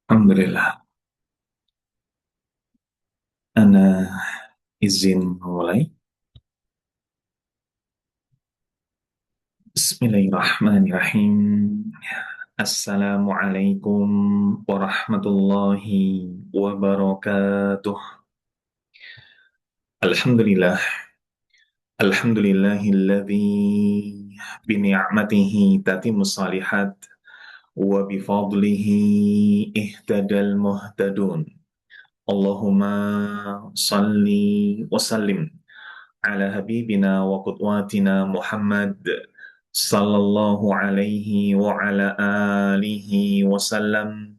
Alhamdulillah, Ana izin mulai. Bismillahirrahmanirrahim. Assalamualaikum warahmatullahi wabarakatuh. Alhamdulillah, alhamdulillahilladzi bini'matihi tatimmu salihat wa bifadlihi ihtadal muhtadun. Allahumma salli wa sallim ala habibina wa qudwatina Muhammad sallallahu alaihi wa ala alihi wasallam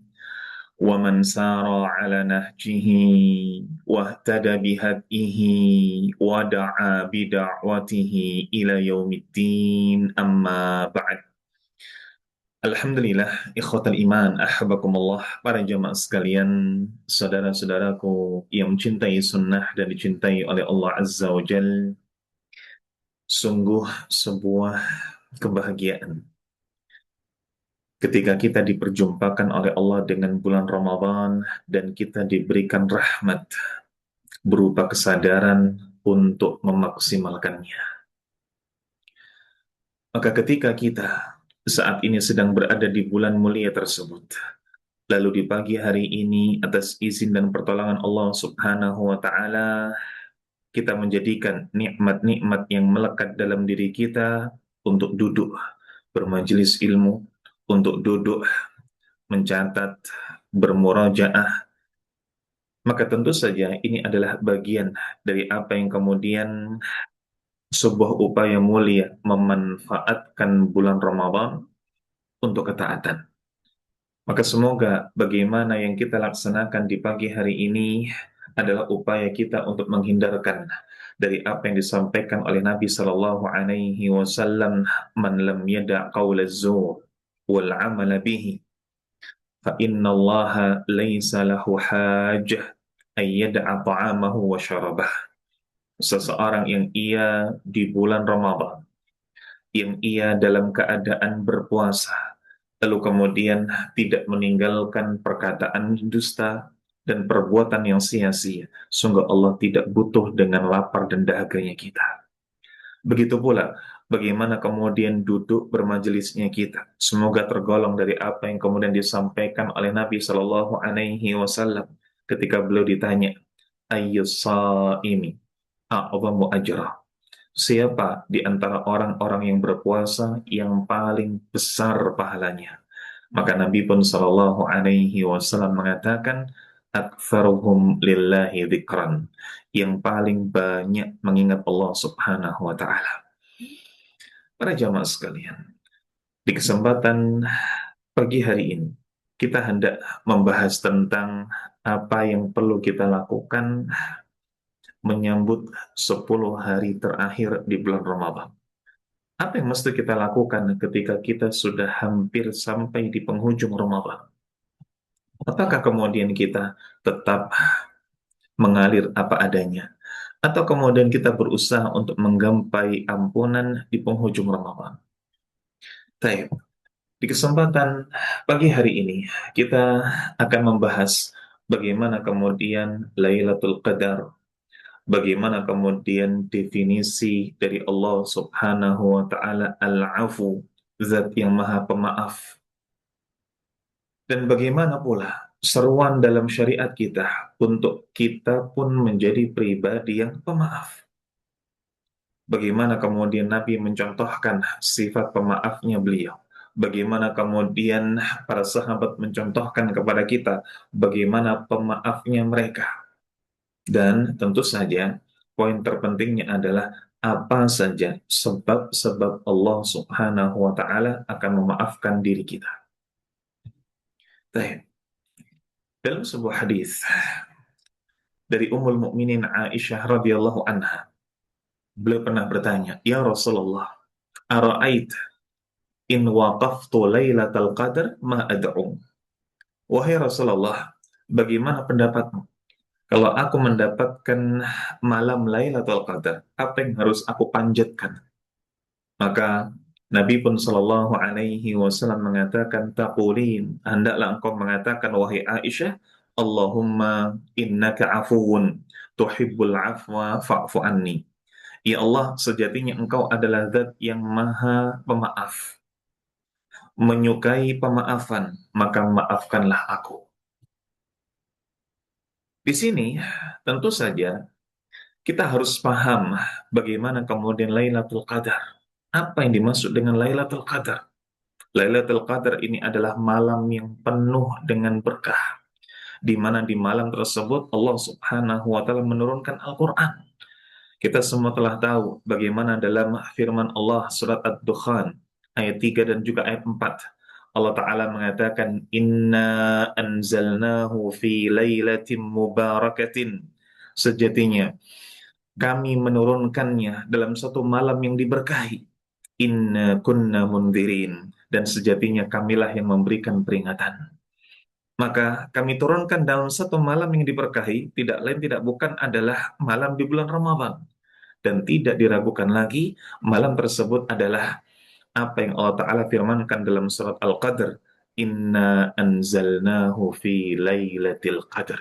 wa man sara ala nahjihi wa ihtada bihadihi wa da'a bida'watihi ila yaumiddin amma ba'd. Alhamdulillah, ikhwatal iman, ahbakumullah, para jamaah sekalian, saudara-saudaraku yang mencintai sunnah dan dicintai oleh Allah Azza wa Jal. Sungguh sebuah kebahagiaan ketika kita diperjumpakan oleh Allah dengan bulan Ramadan dan kita diberikan rahmat berupa kesadaran untuk memaksimalkannya. Maka ketika kita saat ini sedang berada di bulan mulia tersebut, lalu di pagi hari ini atas izin dan pertolongan Allah Subhanahu wa taala, kita menjadikan nikmat-nikmat yang melekat dalam diri kita untuk duduk bermajelis ilmu, untuk duduk mencatat, bermurajaah, maka tentu saja ini adalah bagian dari apa yang kemudian sebuah upaya mulia memanfaatkan bulan Ramadan untuk ketaatan. Maka semoga bagaimana yang kita laksanakan di pagi hari ini adalah upaya kita untuk menghindarkan dari apa yang disampaikan oleh Nabi Shallallahu Alaihi Wasallam, "Man lam yada' qaul az-zur wal 'amala bihi, fa inna Allah laisa lahu hajah ay yada'a ta'amahu wa syarabah." Seseorang yang ia di bulan Ramadan, yang ia dalam keadaan berpuasa, lalu kemudian tidak meninggalkan perkataan dusta dan perbuatan yang sia-sia, sungguh Allah tidak butuh dengan lapar dan dahaganya kita. Begitu pula bagaimana kemudian duduk bermajelisnya kita. Semoga tergolong dari apa yang kemudian disampaikan oleh Nabi Shallallahu Alaihi Wasallam ketika beliau ditanya, ayyus saimi a'zamu ajra. Siapa di antara orang-orang yang berpuasa yang paling besar pahalanya? Maka Nabi pun Shallallahu Alaihi Wasallam mengatakan, "Aktsaruhum lillahi dzikran," yang paling banyak mengingat Allah Subhanahu Wa Taala. Para jamaah sekalian, di kesempatan pagi hari ini kita hendak membahas tentang apa yang perlu kita lakukan menyambut 10 hari terakhir di bulan Ramadan. Apa yang mesti kita lakukan ketika kita sudah hampir sampai di penghujung Ramadan? Apakah kemudian kita tetap mengalir apa adanya? Atau kemudian kita berusaha untuk menggapai ampunan di penghujung Ramadan? Baik, di kesempatan pagi hari ini, kita akan membahas bagaimana kemudian Lailatul Qadar, bagaimana kemudian definisi dari Allah Subhanahu wa Ta'ala Al-Afu, Zat yang Maha Pemaaf, dan bagaimana pula seruan dalam syariat kita untuk kita pun menjadi pribadi yang pemaaf. Bagaimana kemudian Nabi mencontohkan sifat pemaafnya beliau. Bagaimana kemudian para sahabat mencontohkan kepada kita bagaimana pemaafnya mereka. Dan tentu saja poin terpentingnya adalah apa saja sebab-sebab Allah Subhanahu wa taala akan memaafkan diri kita. Baik. Dalam sebuah hadis dari Ummul Mukminin Aisyah radhiyallahu anha, beliau pernah bertanya, "Ya Rasulullah, ara'ait in waqaftu lailatal qadar ma ad'u?" Wahai Rasulullah, bagaimana pendapatmu kalau aku mendapatkan malam Lailatul Qadar, apa yang harus aku panjatkan? Maka Nabi pun Shallallahu Alaihi Wasallam mengatakan, taqulin, hendaklah engkau mengatakan, wahai Aisyah, Allahumma innaka afuwun tuhibbul afwa fa'fu anni. Ya Allah, sejatinya engkau adalah zat yang maha pemaaf, menyukai pemaafan, maka maafkanlah aku. Di sini tentu saja kita harus paham bagaimana kemudian Lailatul Qadar. Apa yang dimaksud dengan Lailatul Qadar? Lailatul Qadar ini adalah malam yang penuh dengan berkah, di mana di malam tersebut Allah Subhanahu wa taala menurunkan Al-Qur'an. Kita semua telah tahu bagaimana dalam firman Allah surat Ad-Dukhan ayat 3 dan juga ayat 4. Allah Ta'ala mengatakan, Inna anzalnahu fi lailatin mubarakatin. Sejatinya, kami menurunkannya dalam satu malam yang diberkahi. Inna kunna mundirin. Dan sejatinya kamilah yang memberikan peringatan. Maka kami turunkan dalam satu malam yang diberkahi, tidak lain tidak bukan adalah malam di bulan Ramadan. Dan tidak diragukan lagi, malam tersebut adalah apa yang Allah Ta'ala firmankan dalam surat Al-Qadr. Inna anzalnahu fi lailatul qadr.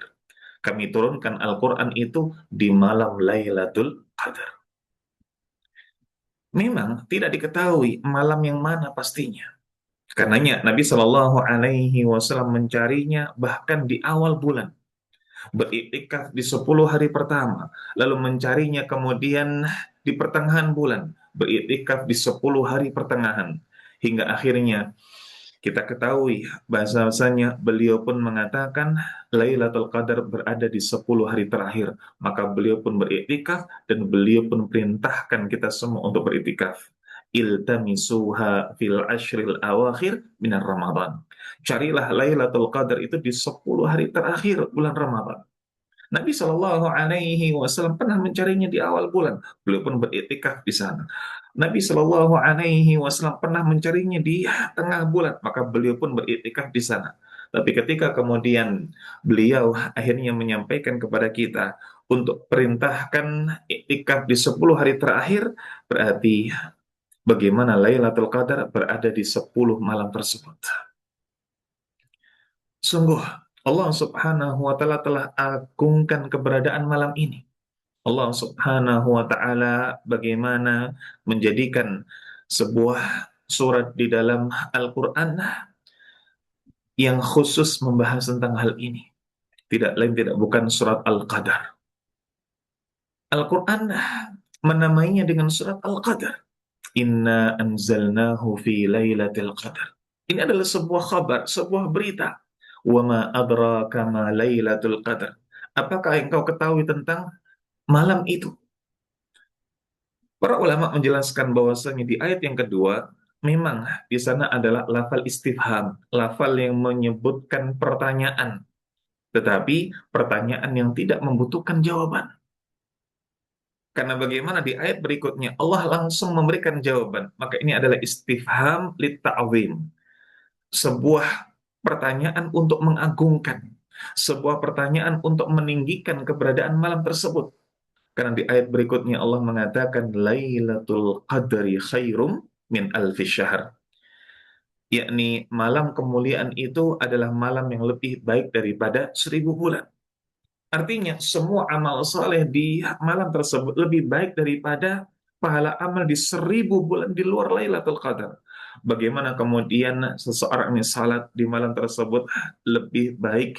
Kami turunkan Al-Quran itu di malam Lailatul Qadar. Memang tidak diketahui malam yang mana pastinya. Karenanya Nabi Shallallahu Alaihi Wasallam mencarinya bahkan di awal bulan, beriktikaf di 10 hari pertama, lalu mencarinya kemudian di pertengahan bulan, beriktikaf di 10 hari pertengahan, hingga akhirnya kita ketahui bahasanya beliau pun mengatakan Lailatul Qadar berada di 10 hari terakhir. Maka beliau pun beriktikaf dan beliau pun perintahkan kita semua untuk beriktikaf. Iltamisuha fil ashril awakhir minar Ramadan. Carilah Lailatul Qadar itu di 10 hari terakhir bulan Ramadan. Nabi Shallallahu Alaihi Wasallam pernah mencarinya di awal bulan, beliau pun beriktikaf di sana. Nabi Shallallahu Alaihi Wasallam pernah mencarinya di tengah bulan, maka beliau pun beriktikaf di sana. Tapi ketika kemudian beliau akhirnya menyampaikan kepada kita untuk perintahkan iktikaf di 10 hari terakhir, berarti bagaimana Lailatul Qadar berada di 10 malam tersebut. Sungguh Allah Subhanahu wa taala telah agungkan keberadaan malam ini. Allah Subhanahu wa taala bagaimana menjadikan sebuah surat di dalam Al-Qur'an yang khusus membahas tentang hal ini. Tidak lain tidak bukan surat Al-Qadar. Al-Qur'an menamainya dengan surat Al-Qadar. Inna anzalnahu fi lailatul qadar. Ini adalah sebuah kabar, sebuah berita. Wa ma adraka ma lailatul qadar. Apakah engkau ketahui tentang malam itu? Para ulama menjelaskan bahwasanya di ayat yang kedua, memang di sana adalah lafal istifham, lafal yang menyebutkan pertanyaan, tetapi pertanyaan yang tidak membutuhkan jawaban. Karena bagaimana di ayat berikutnya Allah langsung memberikan jawaban, maka ini adalah istifham lit ta'zim, sebuah pertanyaan untuk mengagungkan, sebuah pertanyaan untuk meninggikan keberadaan malam tersebut. Karena di ayat berikutnya Allah mengatakan Lailatul Qadri khairum min alfi syahr. Yakni malam kemuliaan itu adalah malam yang lebih baik daripada 1.000 bulan. Artinya semua amal soleh di malam tersebut lebih baik daripada pahala amal di 1.000 bulan di luar Lailatul Qadar. Bagaimana kemudian seseorang yang salat di malam tersebut lebih baik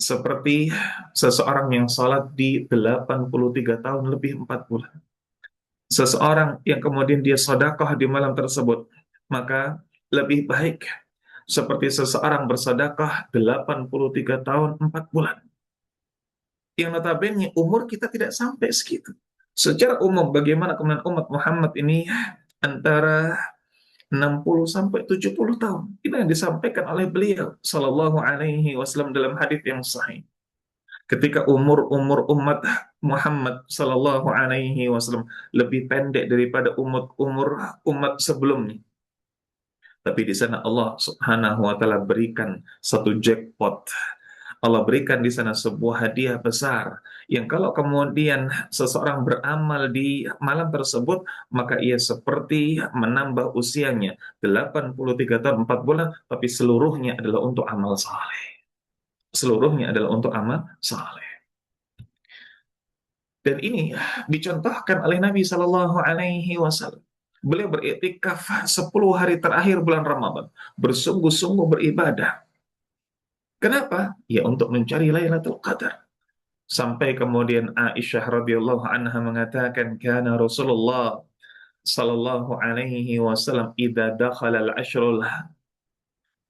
seperti seseorang yang salat di 83 tahun lebih 4 bulan. Seseorang yang kemudian dia sedekah di malam tersebut, maka lebih baik seperti seseorang bersedekah 83 tahun 4 bulan. Yang notabene umur kita tidak sampai segitu. Secara umum bagaimana kemudian umat Muhammad ini antara 60 sampai 70 tahun. Ini yang disampaikan oleh beliau sallallahu alaihi wasallam dalam hadis yang sahih. Ketika umur umat Muhammad sallallahu alaihi wasallam lebih pendek daripada umur umat sebelumnya. Tapi di sana Allah Subhanahu wa taala berikan satu jackpot. Allah berikan di sana sebuah hadiah besar yang kalau kemudian seseorang beramal di malam tersebut, maka ia seperti menambah usianya 83 tahun 4 bulan, tapi seluruhnya adalah untuk amal saleh. Seluruhnya adalah untuk amal saleh. Dan ini dicontohkan oleh Nabi Shallallahu Alaihi Wasallam. Beliau beriktikaf 10 hari terakhir bulan Ramadan, bersungguh-sungguh beribadah. Kenapa? Ya untuk mencari Lailatul Qadar. Sampai kemudian Aisyah radhiyallahu anha mengatakan, "Kana Rasulullah sallallahu alaihi wasallam idza dakhala al-ashrul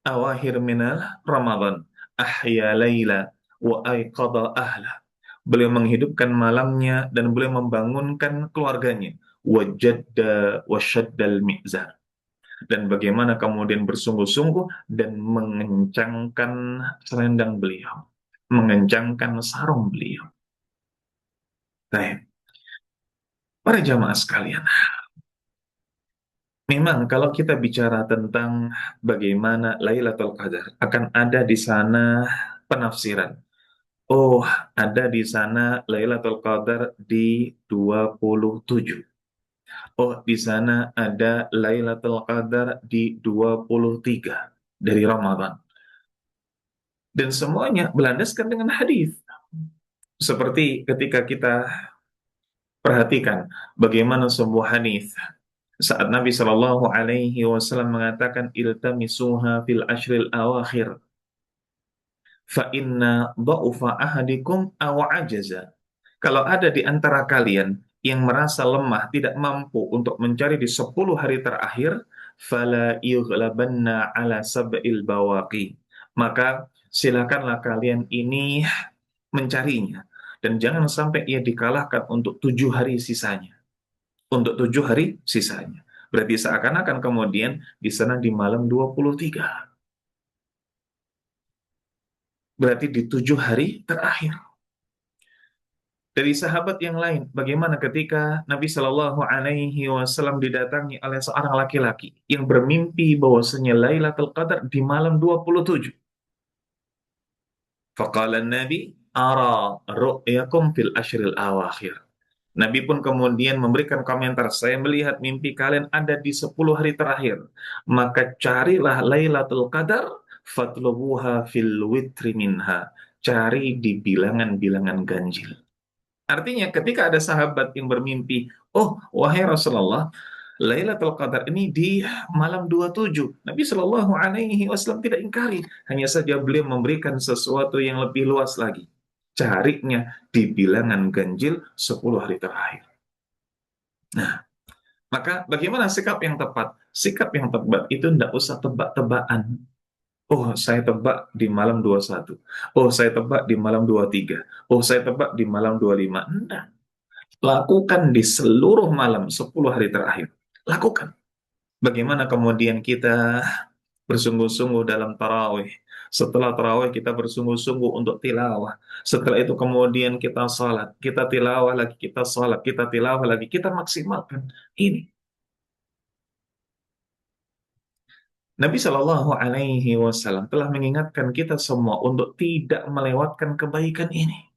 awakhir minal Ramadan ahya laila wa aiqadha ahla." Beliau menghidupkan malamnya dan beliau membangunkan keluarganya. Wajadda wasyaddal mi'zar. Dan bagaimana kemudian bersungguh-sungguh dan mengencangkan selendang beliau. Mengencangkan sarung beliau. Baik. Para jamaah sekalian, memang kalau kita bicara tentang bagaimana Lailatul Qadar, akan ada di sana penafsiran. Oh, ada di sana Lailatul Qadar di 27. Oh, di sana ada Lailatul Qadar di 23 dari Ramadan. Dan semuanya berlandaskan dengan hadis. Seperti ketika kita perhatikan bagaimana sebuah hadis saat Nabi Shallallahu Alaihi Wasallam mengatakan iltamisuha fil ashril awakhir fa inna dha'ufa ahadikum aw ajaza. Kalau ada di antara kalian yang merasa lemah, tidak mampu untuk mencari di 10 hari terakhir, fala yughlabanna ala sab'il bawaqi. Maka silakanlah kalian ini mencarinya. Dan jangan sampai ia dikalahkan untuk 7 hari sisanya. Untuk 7 hari sisanya. Berarti seakan-akan kemudian di sana di malam 23. Berarti di 7 hari terakhir. Dari sahabat yang lain, bagaimana ketika Nabi Shallallahu Alaihi Wasallam didatangi oleh seorang laki-laki yang bermimpi bahwasanya Lailatul Qadar di malam 27. Faqala Nabi, ara ru'yakum fil ashril awakhir. Nabi pun kemudian memberikan komentar, saya melihat mimpi kalian ada di 10 hari terakhir. Maka carilah Lailatul Qadar, fatlubuha fil witri minha. Cari di bilangan-bilangan ganjil. Artinya ketika ada sahabat yang bermimpi, oh wahai Rasulullah, Lailatul Qadar ini di malam 27. Nabi Shallallahu Alaihi Wasallam tidak ingkari, hanya saja beliau memberikan sesuatu yang lebih luas lagi. Carinya di bilangan ganjil 10 hari terakhir. Nah, maka bagaimana sikap yang tepat? Sikap yang tepat itu tidak usah tebak-tebakan. Oh, saya tebak di malam 21. Oh, saya tebak di malam 23. Oh, saya tebak di malam 25. Enggak. Lakukan di seluruh malam 10 hari terakhir. Lakukan. Bagaimana kemudian kita bersungguh-sungguh dalam tarawih. Setelah tarawih kita bersungguh-sungguh untuk tilawah. Setelah itu kemudian kita salat. Kita tilawah lagi, kita salat. Kita tilawah lagi. Kita maksimalkan. Ini. Nabi Shallallahu Alaihi Wasallam telah mengingatkan kita semua untuk tidak melewatkan kebaikan ini.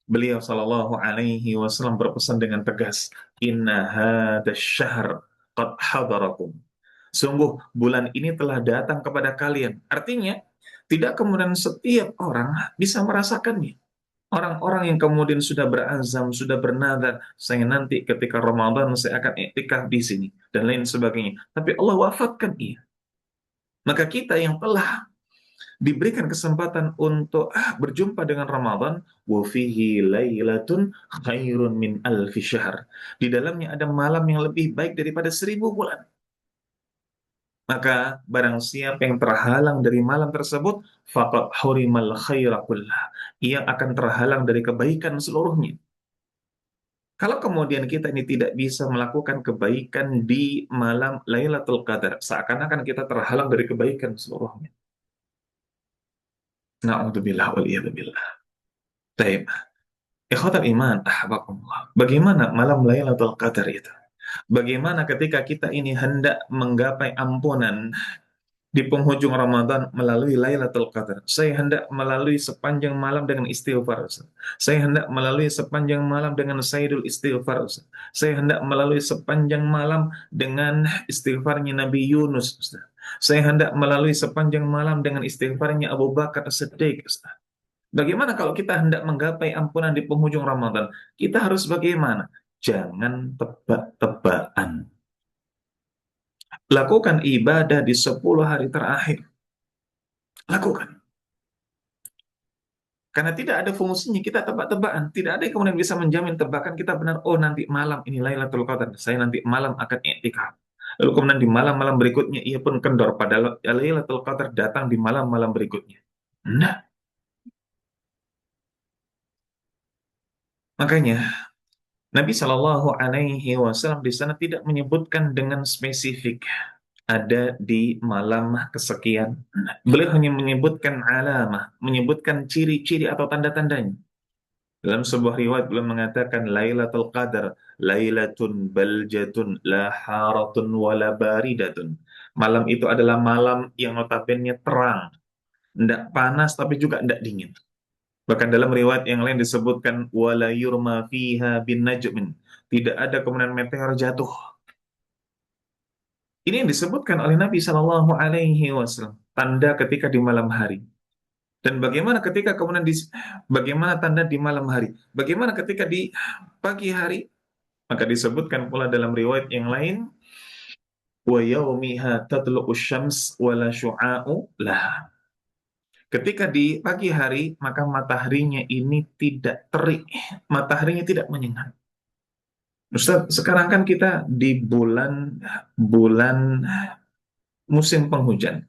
Beliau Shallallahu Alaihi Wasallam berpesan dengan tegas, Inna hadha syahr qad hadarakum. Sungguh bulan ini telah datang kepada kalian. Artinya, tidak kemudian setiap orang bisa merasakannya. Orang-orang yang kemudian sudah berazam, sudah bernadar, saya nanti ketika Ramadan saya akan iktikaf di sini dan lain sebagainya. Tapi Allah wafatkan ia. Maka kita yang telah diberikan kesempatan untuk berjumpa dengan Ramadan, wa fihi lailatun khairun min alfi syahr. Di dalamnya ada malam yang lebih baik daripada 1000 bulan. Maka barang siapa yang terhalang dari malam tersebut, faqad hurimal khaira kullah. Ia akan terhalang dari kebaikan seluruhnya. Kalau kemudian kita ini tidak bisa melakukan kebaikan di malam Lailatul Qadar, seakan-akan kita terhalang dari kebaikan seluruhnya. Na'udzubillah wal iyadzubillah. Baik. Ikhwatal iman, ahbakumullah. Bagaimana malam Lailatul Qadar itu? Bagaimana ketika kita ini hendak menggapai ampunan di penghujung Ramadan melalui Lailatul Qadar. Saya hendak melalui sepanjang malam dengan istighfar, Ustaz. Saya hendak melalui sepanjang malam dengan Sayyidul Istighfar, Ustaz. Saya hendak melalui sepanjang malam dengan istighfarnya Nabi Yunus, Ustaz. Saya hendak melalui sepanjang malam dengan istighfarnya Abu Bakar As-Siddiq, Ustaz. Bagaimana kalau kita hendak menggapai ampunan di penghujung Ramadan? Kita harus bagaimana? Jangan tebak-tebakan. Lakukan ibadah di 10 hari terakhir. Lakukan. Karena tidak ada fungsinya kita tebak-tebakan. Tidak ada yang kemudian bisa menjamin tebakan kita benar. Oh, nanti malam ini Lailatul Qadar. Saya nanti malam akan i'tikaf. Lalu kemudian di malam-malam berikutnya ia pun kendor pada Lailatul Qadar datang di malam-malam berikutnya. Nah, makanya Nabi Shallallahu Alaihi Wasallam di sana tidak menyebutkan dengan spesifik ada di malam kesekian. Beliau hanya menyebutkan alamah, menyebutkan ciri-ciri atau tanda-tandanya. Dalam sebuah riwayat beliau mengatakan Lailatul Qadar, Lailatun baljatun la haratun wala baridatun. Malam itu adalah malam yang notabene terang, tidak panas tapi juga tidak dingin. Bahkan dalam riwayat yang lain disebutkan wala yurma fiha bin najmin. Tidak ada kemudian meteor jatuh. Ini yang disebutkan oleh Nabi Shallallahu Alaihi Wasallam. Tanda ketika di malam hari. Dan bagaimana ketika kemudian bagaimana tanda di malam hari? Bagaimana ketika di pagi hari? Maka disebutkan pula dalam riwayat yang lain, wa yaumiha tatlu'u syams wala syu'a'u laha. Ketika di pagi hari, maka mataharinya ini tidak terik, mataharinya tidak menyengat. Ustaz, sekarang kan kita di bulan bulan musim penghujan.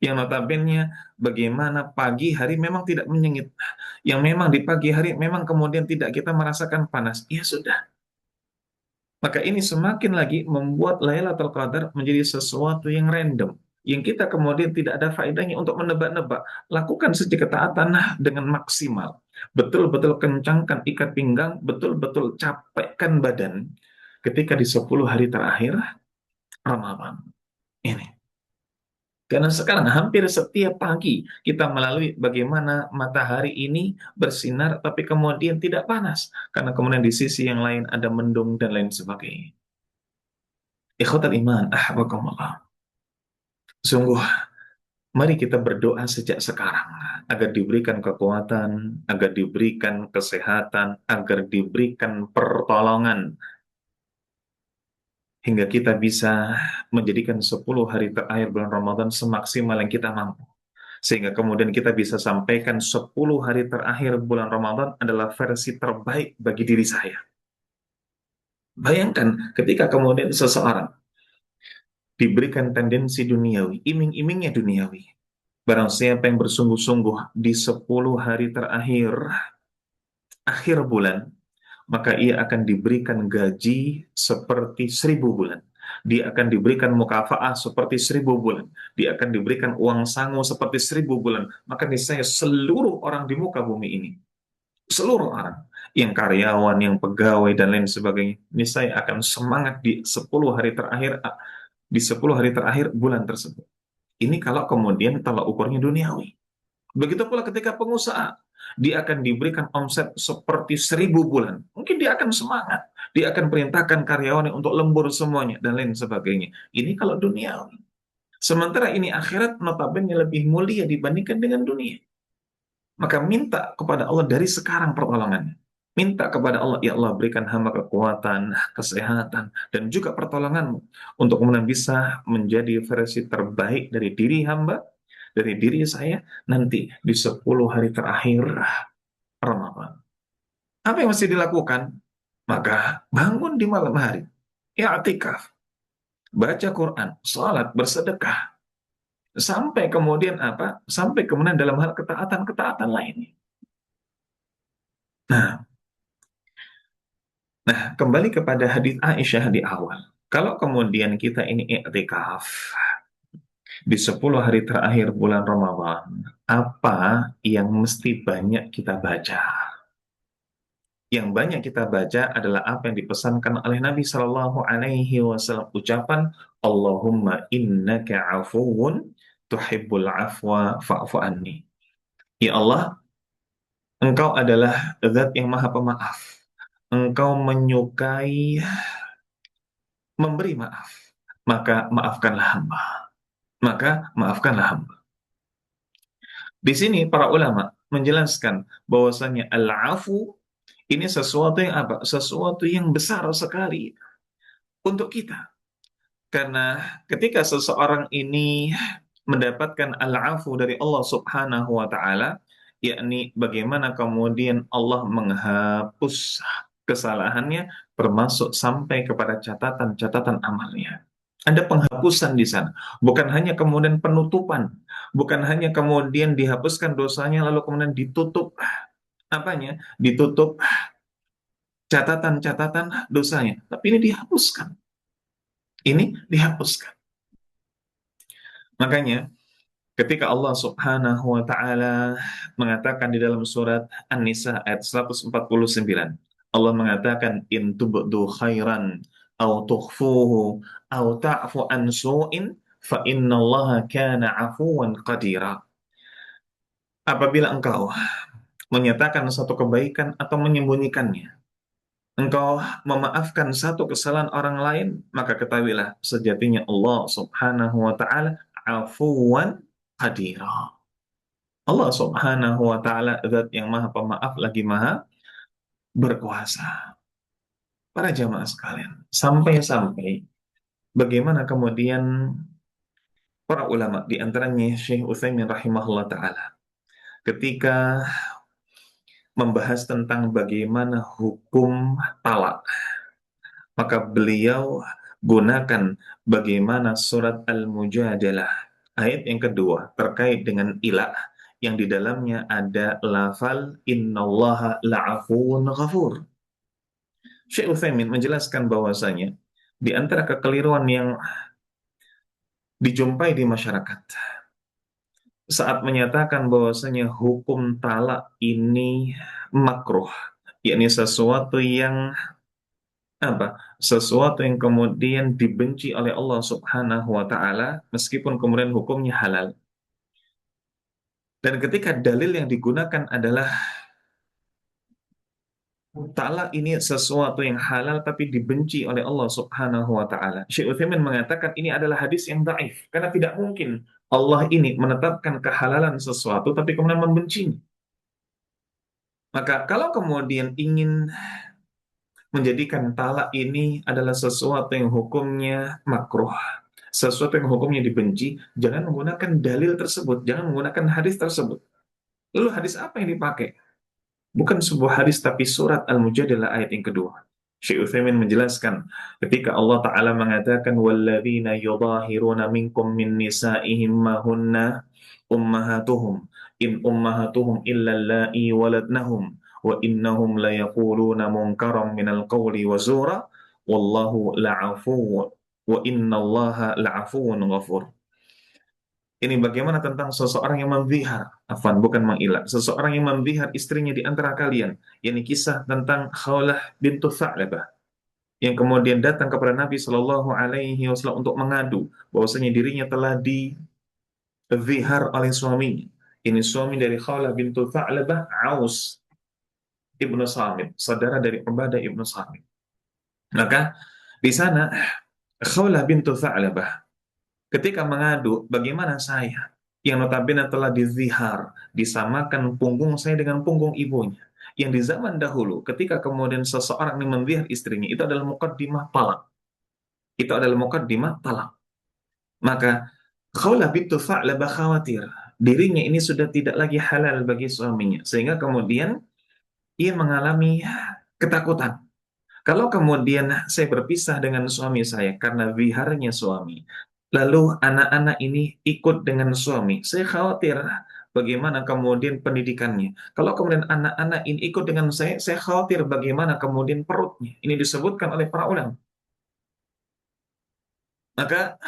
Yang notabene bagaimana pagi hari memang tidak menyengit. Yang memang di pagi hari memang kemudian tidak kita merasakan panas. Ya sudah. Maka ini semakin lagi membuat Lailatul Qadar menjadi sesuatu yang random. Yang kita kemudian tidak ada faedahnya untuk menebak-nebak. Lakukan saja ketaatan dengan maksimal. Betul-betul kencangkan ikat pinggang, betul-betul capekkan badan ketika di 10 hari terakhir Ramadan. Ini. Karena sekarang hampir setiap pagi kita melalui bagaimana matahari ini bersinar tapi kemudian tidak panas. Karena kemudian di sisi yang lain ada mendung dan lain sebagainya. Ikhwatal iman, ahwakumullah. Sungguh, mari kita berdoa sejak sekarang agar diberikan kekuatan, agar diberikan kesehatan, agar diberikan pertolongan hingga kita bisa menjadikan 10 hari terakhir bulan Ramadan semaksimal yang kita mampu. Sehingga kemudian kita bisa sampaikan 10 hari terakhir bulan Ramadan adalah versi terbaik bagi diri saya. Bayangkan ketika kemudian seseorang diberikan tendensi duniawi, iming-imingnya duniawi. Barang siapa yang bersungguh-sungguh di 10 hari terakhir akhir bulan, maka ia akan diberikan gaji seperti 1.000 bulan. Dia akan diberikan mukafaah seperti 1.000 bulan. Dia akan diberikan uang sangu seperti 1.000 bulan. Maka niscaya seluruh orang di muka bumi ini, seluruh orang, yang karyawan, yang pegawai, dan lain sebagainya, niscaya akan semangat di 10 hari terakhir, di 10 hari terakhir bulan tersebut. Ini kalau kemudian tolak ukurnya duniawi. Begitu pula ketika pengusaha, dia akan diberikan omset seperti 1.000 bulan. Mungkin dia akan semangat. Dia akan perintahkan karyawannya untuk lembur semuanya, dan lain sebagainya. Ini kalau duniawi. Sementara ini akhirat notabene lebih mulia dibandingkan dengan dunia. Maka minta kepada Allah dari sekarang pertolongannya. Minta kepada Allah, ya Allah berikan hamba kekuatan, kesehatan, dan juga pertolonganmu untuk kemudian bisa menjadi versi terbaik dari diri hamba, dari diri saya nanti di 10 hari terakhir Ramadan. Apa yang mesti dilakukan? Maka bangun di malam hari, i'tikaf, baca Quran, salat, bersedekah, sampai kemudian apa? Sampai kemudian dalam hal ketaatan-ketaatan lainnya. Nah, kembali kepada hadis Aisyah di awal. Kalau kemudian kita ini i'tikaf di 10 hari terakhir bulan Ramadan, apa yang mesti banyak kita baca? Yang banyak kita baca adalah apa yang dipesankan oleh Nabi Shallallahu Alaihi Wasallam, ucapan Allahumma innaka afuwun tuhibbul afwa fa'fu anni. Ya Allah, Engkau adalah zat yang maha pemaaf. Engkau menyukai memberi maaf. Maka maafkanlah hamba. Maka maafkanlah hamba. Di sini para ulama menjelaskan bahwasanya al-afu ini sesuatu yang apa? Sesuatu yang besar sekali untuk kita. Karena ketika seseorang ini mendapatkan al-afu dari Allah Subhanahu wa taala, yakni bagaimana kemudian Allah menghapus kesalahannya termasuk sampai kepada catatan-catatan amalnya. Ada penghapusan di sana, bukan hanya kemudian penutupan, bukan hanya kemudian dihapuskan dosanya lalu kemudian ditutup apanya? Ditutup catatan-catatan dosanya, tapi ini dihapuskan. Ini dihapuskan. Makanya ketika Allah Subhanahu wa taala mengatakan di dalam surat An-Nisa ayat 149, Allah mengatakan in tubdu khairan aw tukhfuhu aw ta'fu an su'in fa innallaha kana 'afuwan qadira. Apabila engkau menyatakan satu kebaikan atau menyembunyikannya, engkau memaafkan satu kesalahan orang lain, maka ketahuilah sejatinya Allah Subhanahu wa taala afuwan qadira. Allah Subhanahu wa taala zat yang maha pemaaf lagi maha berkuasa. Para jamaah sekalian, sampai-sampai bagaimana kemudian para ulama di antaranya Syekh Utsaimin rahimahullah taala ketika membahas tentang bagaimana hukum talak, maka beliau gunakan bagaimana surat Al-Mujadalah ayat yang kedua terkait dengan ilah yang di dalamnya ada lafal innallaha la'afuwun ghafur. Syekh Utsaimin menjelaskan bahwasanya di antara kekeliruan yang dijumpai di masyarakat saat menyatakan bahwasanya hukum talak ini makruh, yakni sesuatu yang apa? Sesuatu yang kemudian dibenci oleh Allah Subhanahu wa taala meskipun kemudian hukumnya halal. Dan ketika dalil yang digunakan adalah talak ini sesuatu yang halal tapi dibenci oleh Allah Subhanahu wa taala. Syekh Utsaimin mengatakan ini adalah hadis yang dhaif karena tidak mungkin Allah ini menetapkan kehalalan sesuatu tapi kemudian membencinya. Maka kalau kemudian ingin menjadikan talak ini adalah sesuatu yang hukumnya makruh, sesuatu yang hukumnya dibenci, jangan menggunakan dalil tersebut, jangan menggunakan hadis tersebut. Lalu hadis apa yang dipakai? Bukan sebuah hadis tapi surat Al-Mujadalah ayat yang kedua. Syekh Utsaimin menjelaskan ketika Allah Ta'ala mengatakan walladzina yudahiruna minkum min nisa'ihim ma hunna ummahatuhum in ummahatuhum illa allai waladnahum wa innahum la yaquluna munkaram minal qawli wa zura wallahu la'afu wa innallaha la'afuwun ghafur. Ini bagaimana tentang seseorang yang memvihar, afwan, bukan mengilah, seseorang yang memvihar istrinya di antara kalian. Ini kisah tentang Khawlah bintu Tha'labah yang kemudian datang kepada Nabi Shallallahu Alaihi Wasallam untuk mengadu bahwasanya dirinya telah divihar oleh suaminya. Ini suami dari Khawlah bintu Tha'labah, Aus ibnu Samit, saudara dari Ubadah ibnu Samit. Maka di sana Khawlah bintu Tha'labah ketika mengadu, bagaimana saya yang notabene telah dizihar, disamakan punggung saya dengan punggung ibunya. Yang di zaman dahulu, ketika kemudian seseorang ini menzihar istrinya, itu adalah muqaddimah talak. Itu adalah muqaddimah talak. Maka Khawlah bintu Tha'labah khawatir, dirinya ini sudah tidak lagi halal bagi suaminya. Sehingga kemudian ia mengalami ketakutan. Kalau kemudian saya berpisah dengan suami saya karena viharnya suami, lalu anak-anak ini ikut dengan suami, saya khawatir bagaimana kemudian pendidikannya. Kalau kemudian anak-anak ini ikut dengan saya khawatir bagaimana kemudian perutnya. Ini disebutkan oleh para ulama. Maka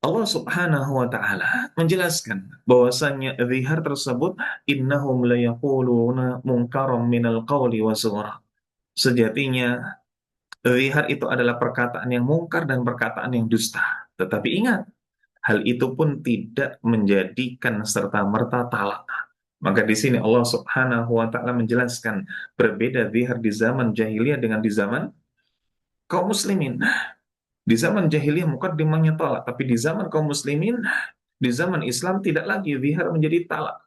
Allah Subhanahu wa taala menjelaskan bahwasanya zihar tersebut innahum la yaquluna munkaram minal qawli wa zura. Sejatinya zihar itu adalah perkataan yang mungkar dan perkataan yang dusta. Tetapi ingat, hal itu pun tidak menjadikan serta-merta talak. Maka di sini Allah Subhanahu wa taala menjelaskan berbeda zihar di zaman jahiliyah dengan di zaman kaum muslimin. Di zaman jahiliyah mukaddimahnya talak, tapi di zaman kaum muslimin, di zaman Islam tidak lagi zihar menjadi talak.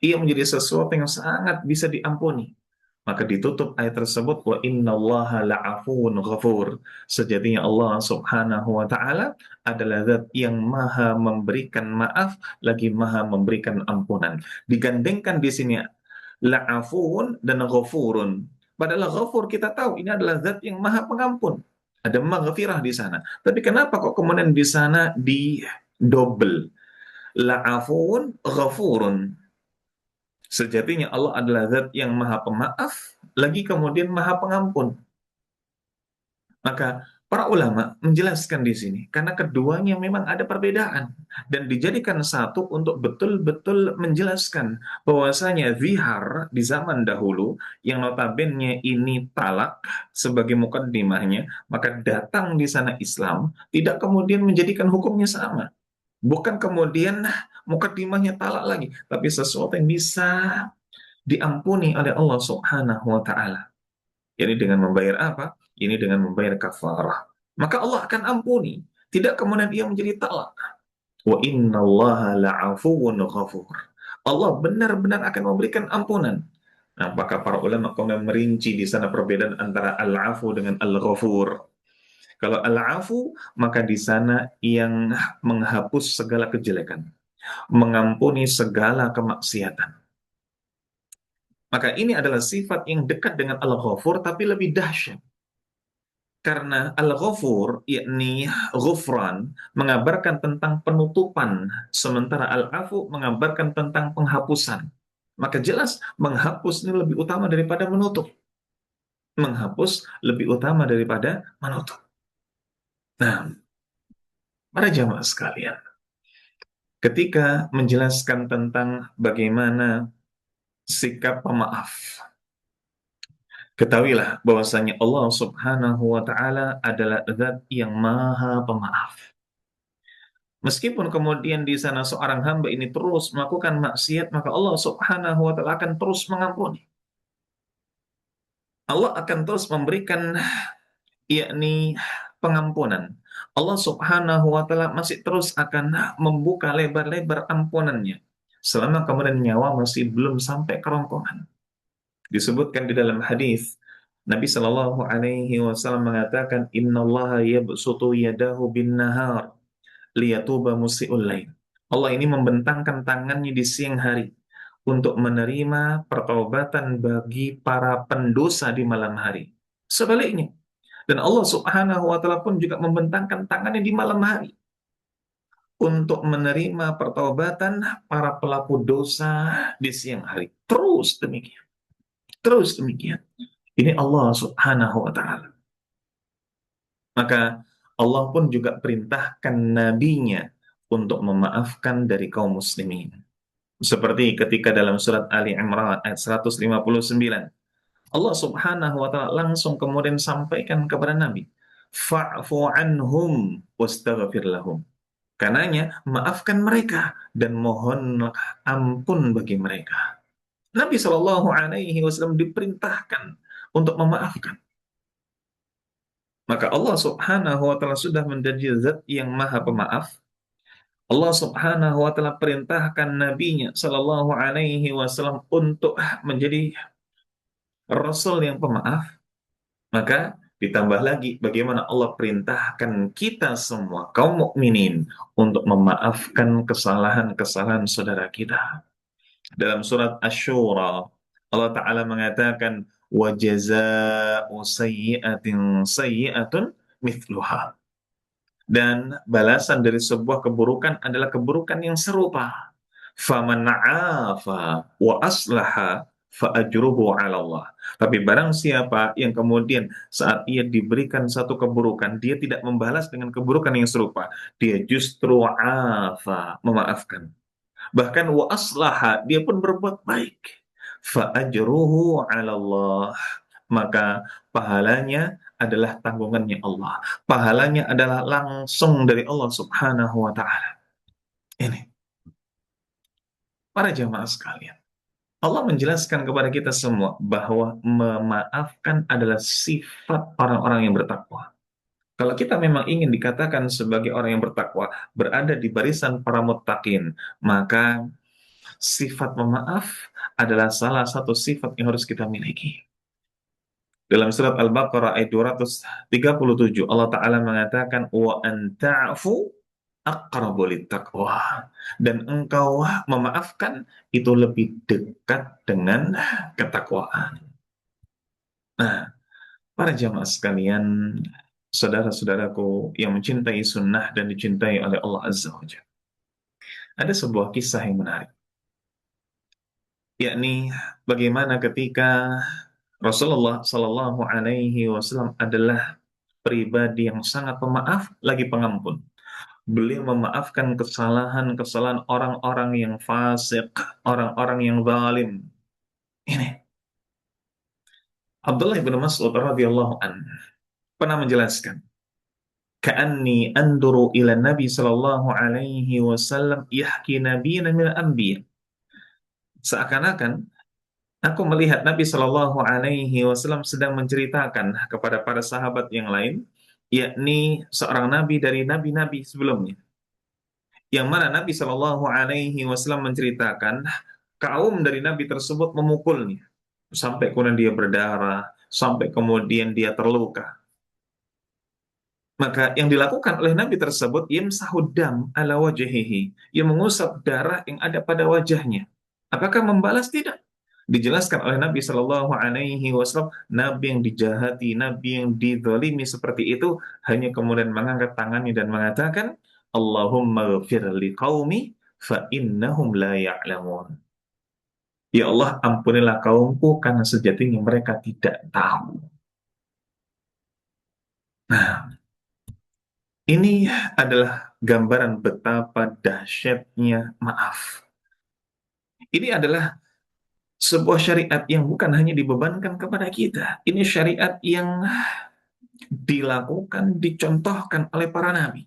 Ia menjadi sesuatu yang sangat bisa diampuni. Maka ditutup ayat tersebut, wa innallaha la'afuwun ghafur. Sejatinya Allah Subhanahu wa taala adalah zat yang maha memberikan maaf lagi maha memberikan ampunan. Digandengkan di sini la'afuwun dan ghafurun. Padahal ghafur kita tahu ini adalah zat yang maha pengampun. Ada maghfirah di sana. Tapi kenapa kok kemudian di sana di double? La'afuwun ghafurun. Sejatinya Allah adalah zat yang maha pemaaf, lagi kemudian maha pengampun. Maka para ulama menjelaskan di sini, karena keduanya memang ada perbedaan. Dan dijadikan satu untuk betul-betul menjelaskan bahwasanya zihar di zaman dahulu, yang notabene ini talak sebagai mukaddimahnya, maka datang di sana Islam, tidak kemudian menjadikan hukumnya sama. Bukan kemudian mukaddimahnya talak lagi, tapi sesuatu yang bisa diampuni oleh Allah Subhanahu wa taala. Jadi dengan membayar apa? Ini dengan membayar kafarah. Maka Allah akan ampuni. Tidak kemudian ia menjadi talak. Wa innallaha la'afuwun ghafur. Allah benar-benar akan memberikan ampunan. Nah, maka para ulama kemudian merinci di sana perbedaan antara al-afu dengan al-ghafur. Kalau al-afu, maka di sana yang menghapus segala kejelekan, mengampuni segala kemaksiatan. Maka ini adalah sifat yang dekat dengan Al-Ghafur, tapi lebih dahsyat. Karena Al-Ghafur, yakni Ghufran, mengabarkan tentang penutupan, sementara Al-Afu mengabarkan tentang penghapusan. Maka jelas, menghapus ini lebih utama daripada menutup. Menghapus lebih utama daripada menutup. Nah, para jamaah sekalian, ketika menjelaskan tentang bagaimana sikap pemaaf, ketahuilah bahwasanya Allah Subhanahu wa taala adalah zat yang maha pemaaf. Meskipun kemudian di sana seorang hamba ini terus melakukan maksiat, maka Allah Subhanahu wa taala akan terus mengampuni. Allah akan terus memberikan yakni pengampunan. Allah Subhanahu wa taala masih terus akan membuka lebar-lebar ampunannya selama kemudian nyawa masih belum sampai kerongkongan. Disebutkan di dalam hadis Nabi Shallallahu Alaihi Wasallam mengatakan, Inna Allah yabsutu yadahu bin nahar liyatuba musi'ul lain. Allah ini membentangkan tangannya di siang hari untuk menerima pertobatan bagi para pendosa di malam hari. Sebaliknya, dan Allah Subhanahu wa taala pun juga membentangkan tangannya di malam hari untuk menerima pertobatan para pelaku dosa di siang hari. Terus demikian. Terus demikian. Ini Allah Subhanahu wa taala. Maka Allah pun juga perintahkan nabinya untuk memaafkan dari kaum muslimin. Seperti ketika dalam surat Ali Imran ayat 159, Allah Subhanahu wa taala langsung kemudian sampaikan kepada Nabi, fa'fu anhum wastaghfir lahum. Karenanya maafkan mereka dan mohonlah ampun bagi mereka. Nabi Shallallahu Alaihi Wasallam diperintahkan untuk memaafkan. Maka Allah Subhanahu wa taala sudah menjadi zat yang maha pemaaf. Allah Subhanahu wa taala perintahkan nabinya sallallahu alaihi wasallam untuk menjadi rasul yang pemaaf. Maka ditambah lagi bagaimana Allah perintahkan kita semua kaum mukminin untuk memaafkan kesalahan-kesalahan saudara kita. Dalam surat Asy-Syura Allah taala mengatakan wa jazaa'u sayyi'atin sayyi'atun mithluha. Dan balasan dari sebuah keburukan adalah keburukan yang serupa. Faman 'afa wa aslaha fa ajruhu 'ala Allah. Tapi barang siapa yang kemudian saat ia diberikan satu keburukan, dia tidak membalas dengan keburukan yang serupa, dia justru 'afa, memaafkan. Bahkan wa aslaha, dia pun berbuat baik. Fa ajruhu 'ala Allah. Maka pahalanya adalah tanggungannya Allah. Pahalanya adalah langsung dari Allah Subhanahu wa taala. Ini, para jamaah sekalian. Allah menjelaskan kepada kita semua bahwa memaafkan adalah sifat orang-orang yang bertakwa. Kalau kita memang ingin dikatakan sebagai orang yang bertakwa, berada di barisan para muttaqin, maka sifat memaaf adalah salah satu sifat yang harus kita miliki. Dalam surat Al-Baqarah ayat 237, Allah Ta'ala mengatakan, wa anta'fu aqrabu littaqwa. Dan engkau memaafkan itu lebih dekat dengan ketakwaan. Nah, para jamaah sekalian, saudara-saudaraku yang mencintai sunnah dan dicintai oleh Allah Azza wa Jalla. Ada sebuah kisah yang menarik, yakni bagaimana ketika Rasulullah Shallallahu Alaihi Wasallam adalah pribadi yang sangat pemaaf lagi pengampun. Beliau memaafkan kesalahan-kesalahan orang-orang yang fasik, orang-orang yang zalim. Ini Abdullah bin Mas'ud radhiyallahu an pernah menjelaskan, "Ka'anni anduru ila Nabi sallallahu alaihi wasallam yahki nabiyyan min al-anbiya." Seakan-akan aku melihat Nabi Shallallahu Alaihi Wasallam sedang menceritakan kepada para sahabat yang lain, yakni seorang nabi dari nabi-nabi sebelumnya, yang mana Nabi Shallallahu Alaihi Wasallam menceritakan kaum dari nabi tersebut memukulnya sampai kemudian dia berdarah, sampai kemudian dia terluka. Maka yang dilakukan oleh nabi tersebut, yamsahudam ala wajhihi, yang mengusap darah yang ada pada wajahnya. Apakah membalas? Tidak. Dijelaskan oleh Nabi Shallallahu Alaihi Wasallam, Nabi yang dijahati, Nabi yang dizalimi seperti itu, hanya kemudian mengangkat tangannya dan mengatakan, Allahumma ghafir li qaumi fa innahum la ya'lamun. Ya Allah, ampunilah kaumku karena sejatinya mereka tidak tahu. Nah, ini adalah gambaran betapa dahsyatnya maaf. Ini adalah sebuah syariat yang bukan hanya dibebankan kepada kita. Ini syariat yang dilakukan, dicontohkan oleh para nabi.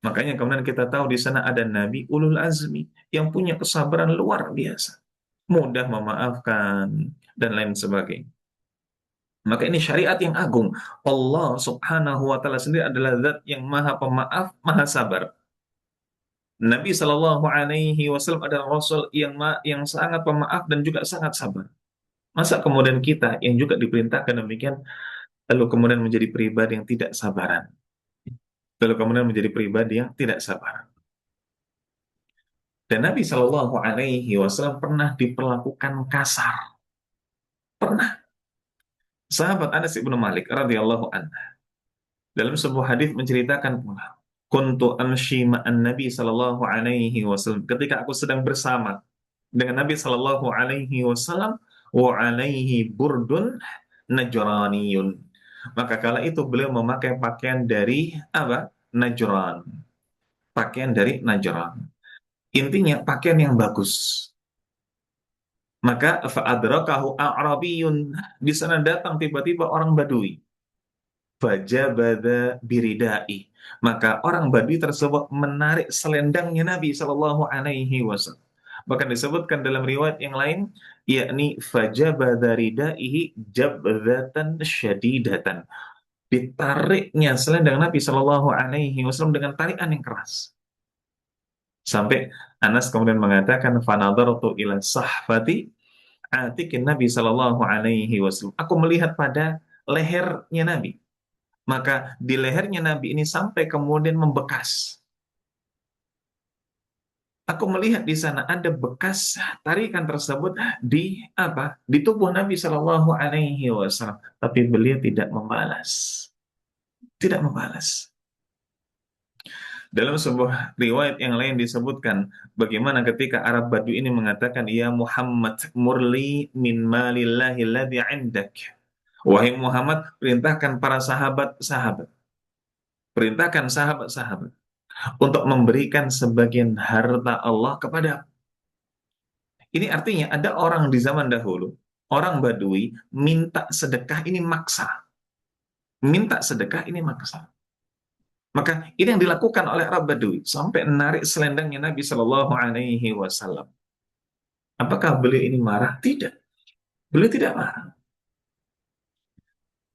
Makanya kemudian kita tahu di sana ada nabi ulul azmi yang punya kesabaran luar biasa, mudah memaafkan dan lain sebagainya. Maka ini syariat yang agung. Allah Subhanahu wa taala sendiri adalah zat yang maha pemaaf, maha sabar. Nabi Shallallahu alaihi wasallam adalah rasul yang sangat pemaaf dan juga sangat sabar. Masa kemudian kita yang juga diperintahkan demikian lalu kemudian menjadi pribadi yang tidak sabaran? Lalu kemudian menjadi pribadi yang tidak sabar. Dan Nabi Shallallahu Alaihi Wasallam pernah diperlakukan kasar. Pernah. Sahabat Anas ibnu Malik radhiyallahu anhu dalam sebuah hadis menceritakan pula, kuntu amshi ma'an Nabi Shallallahu Alaihi Wasallam, ketika aku sedang bersama dengan Nabi Shallallahu Alaihi Wasallam, wa alaihi burdun najraniyun. Maka kala itu beliau memakai pakaian dari apa? Najran. Pakaian dari Najran. Intinya pakaian yang bagus. Maka fa'adrakahu a'rabiyun. Di sana datang tiba-tiba orang Badui. Fajabada biridai. Maka orang Badui tersebut menarik selendangnya Nabi Shallallahu Alaihi Wasallam. Bahkan disebutkan dalam riwayat yang lain, yakni fajabada ridaihi jabdatan syadidatan. Ditariknya selendang Nabi Shallallahu Alaihi Wasallam dengan tarikan yang keras. Sampai Anas kemudian mengatakan, fanadartu ila sahfati atikin Nabi Shallallahu Alaihi Wasallam. Aku melihat pada lehernya Nabi. Maka di lehernya Nabi ini sampai kemudian membekas. Aku melihat di sana ada bekas tarikan tersebut di apa? Di tubuh Nabi Shallallahu Alaihi Wasallam. Tapi beliau tidak membalas. Tidak membalas. Dalam sebuah riwayat yang lain disebutkan bagaimana ketika Arab Badu ini mengatakan, ya Muhammad murli min malillahi alladhi indak. Wahai Muhammad, perintahkan para sahabat-sahabat. Perintahkan sahabat-sahabat untuk memberikan sebagian harta Allah kepada. Ini artinya ada orang di zaman dahulu, orang Badui minta sedekah ini maksa. Minta sedekah ini maksa. Maka ini yang dilakukan oleh Arab Badui sampai menarik selendangnya Nabi Shallallahu Alaihi Wasallam. Apakah beliau ini marah? Tidak, beliau tidak marah.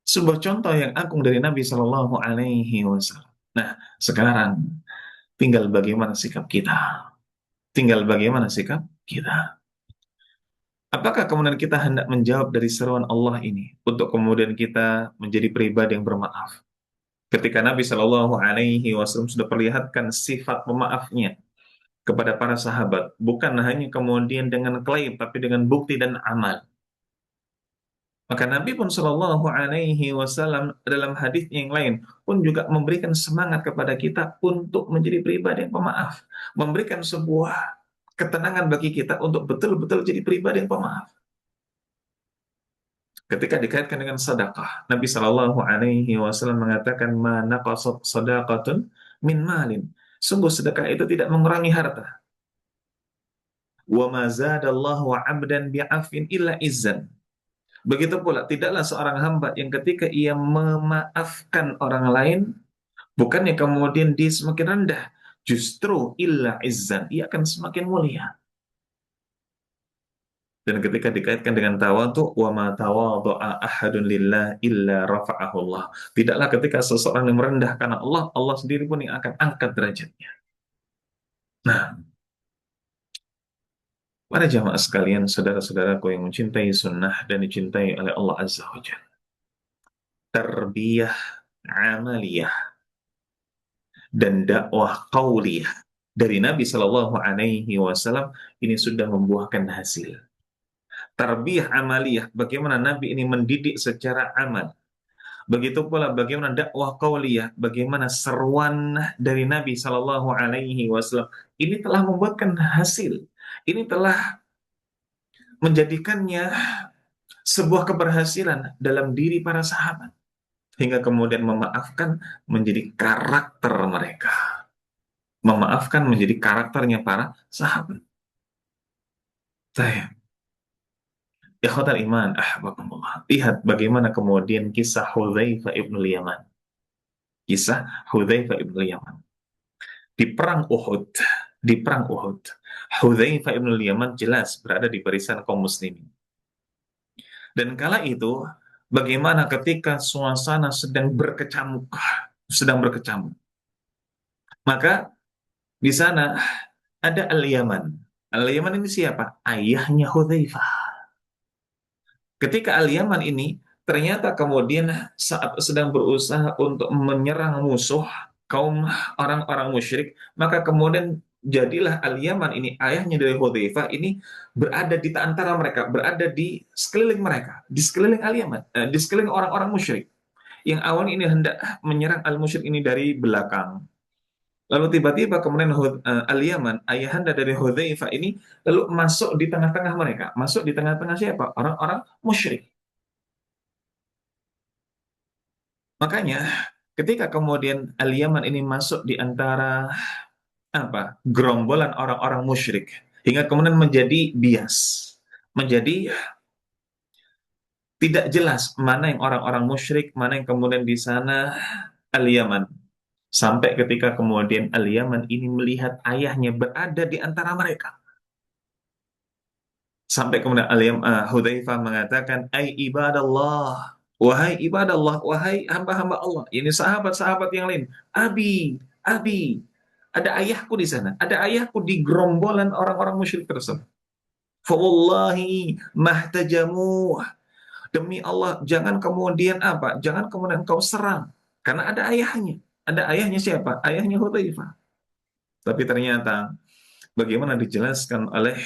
Sebuah contoh yang agung dari Nabi Shallallahu Alaihi Wasallam. Nah, sekarang tinggal bagaimana sikap kita. Tinggal bagaimana sikap kita. Apakah kemudian kita hendak menjawab dari seruan Allah ini untuk kemudian kita menjadi pribadi yang bermaaf? Ketika Nabi Shallallahu Alaihi Wasallam sudah perlihatkan sifat pemaafnya kepada para sahabat, bukan hanya kemudian dengan klaim, tapi dengan bukti dan amal. Maka Nabi pun Shallallahu Alaihi Wasallam dalam hadis yang lain pun juga memberikan semangat kepada kita untuk menjadi pribadi yang pemaaf, memberikan sebuah ketenangan bagi kita untuk betul-betul jadi pribadi yang pemaaf. Ketika dikaitkan dengan sedekah, Nabi Shallallahu Alaihi Wasallam mengatakan, "Mana qasad sadaqatun min malin." Sungguh sedekah itu tidak mengurangi harta. Wa ma zadallahu 'abdan bi'afin illa izzan. Begitu pula tidaklah seorang hamba yang ketika ia memaafkan orang lain, bukannya kemudian dia semakin rendah, justru illa izzan, ia akan semakin mulia. Dan ketika dikaitkan dengan tawadhu, wa ma tawadhu'a ahadun lillah illa rafa'ahu Allah. Tidaklah ketika seseorang yang merendahkan Allah, Allah sendiri pun yang akan angkat derajatnya. Nah, para jamaah sekalian, saudara-saudaraku yang mencintai sunnah dan dicintai oleh Allah Azza wa Jalla. Tarbiyah amaliyah dan dakwah qauliyah dari Nabi Shallallahu Alaihi Wasallam ini sudah membuahkan hasil. Tarbiyah amaliyah, bagaimana Nabi ini mendidik secara amal. Begitu pula bagaimana dakwah qauliyah, bagaimana seruan dari Nabi Shallallahu Alaihi Wasallam ini telah membuahkan hasil. Ini telah menjadikannya sebuah keberhasilan dalam diri para sahabat hingga kemudian memaafkan menjadi karakter mereka. Memaafkan menjadi karakternya para sahabat. Saya, ikhwatal iman, ahbakumullah. Lihat bagaimana kemudian kisah Hudzaifah ibn Yaman. Kisah Hudzaifah ibn Yaman. Di perang Uhud, di perang Uhud, Hudzaifah ibn Yaman jelas berada di barisan kaum muslimin. Dan kala itu, bagaimana ketika suasana sedang berkecamuk. Maka di sana ada Al-Yaman. Al-Yaman ini siapa? Ayahnya Hudzaifah. Ketika Al-Yaman ini ternyata kemudian saat sedang berusaha untuk menyerang musuh kaum orang-orang musyrik, maka kemudian jadilah Al-Yaman ini, ayahnya dari Hudzaifah ini berada di antara mereka, berada di sekeliling mereka, di sekeliling Al-Yaman, di sekeliling orang-orang musyrik. Yang awalnya ini hendak menyerang al-musyrik ini dari belakang. Lalu tiba-tiba kemudian Al-Yaman, ayahanda dari Hudzaifah ini, lalu masuk di tengah-tengah mereka. Masuk di tengah-tengah siapa? Orang-orang musyrik. Makanya ketika kemudian Al-Yaman ini masuk di antara gerombolan orang-orang musyrik, hingga kemudian menjadi bias, menjadi tidak jelas mana yang orang-orang musyrik, mana yang kemudian di sana Al-Yaman. Sampai ketika kemudian Al-Yaman ini melihat ayahnya berada di antara mereka. Sampai kemudian Hudzaifah mengatakan, "Ai ibadallah, wahai ibadallah, wahai hamba-hamba Allah." Ini sahabat-sahabat yang lain. Abi, abi, ada ayahku di sana. Ada ayahku di gerombolan orang-orang musyrik tersebut. Fa wallahi mahtajamu. Demi Allah, jangan kemudian Jangan kemudian kau serang. Karena ada ayahnya. Ada ayahnya siapa? Ayahnya Hudzaifah. Tapi ternyata bagaimana dijelaskan oleh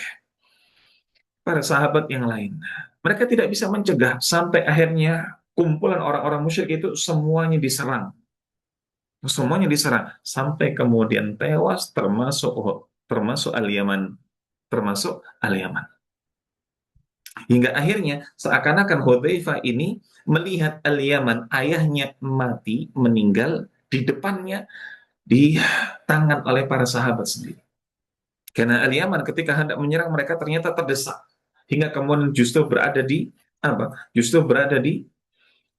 para sahabat yang lain. Mereka tidak bisa mencegah sampai akhirnya kumpulan orang-orang musyrik itu semuanya diserang. Semuanya diserang sampai kemudian tewas termasuk Al-Yaman, termasuk Al-Yaman. Hingga akhirnya seakan-akan Hudzaifah ini melihat Al-Yaman, ayahnya mati, meninggal di depannya, di tangan oleh para sahabat sendiri. Karena Al-Yaman ketika hendak menyerang mereka ternyata terdesak hingga kemudian justru berada di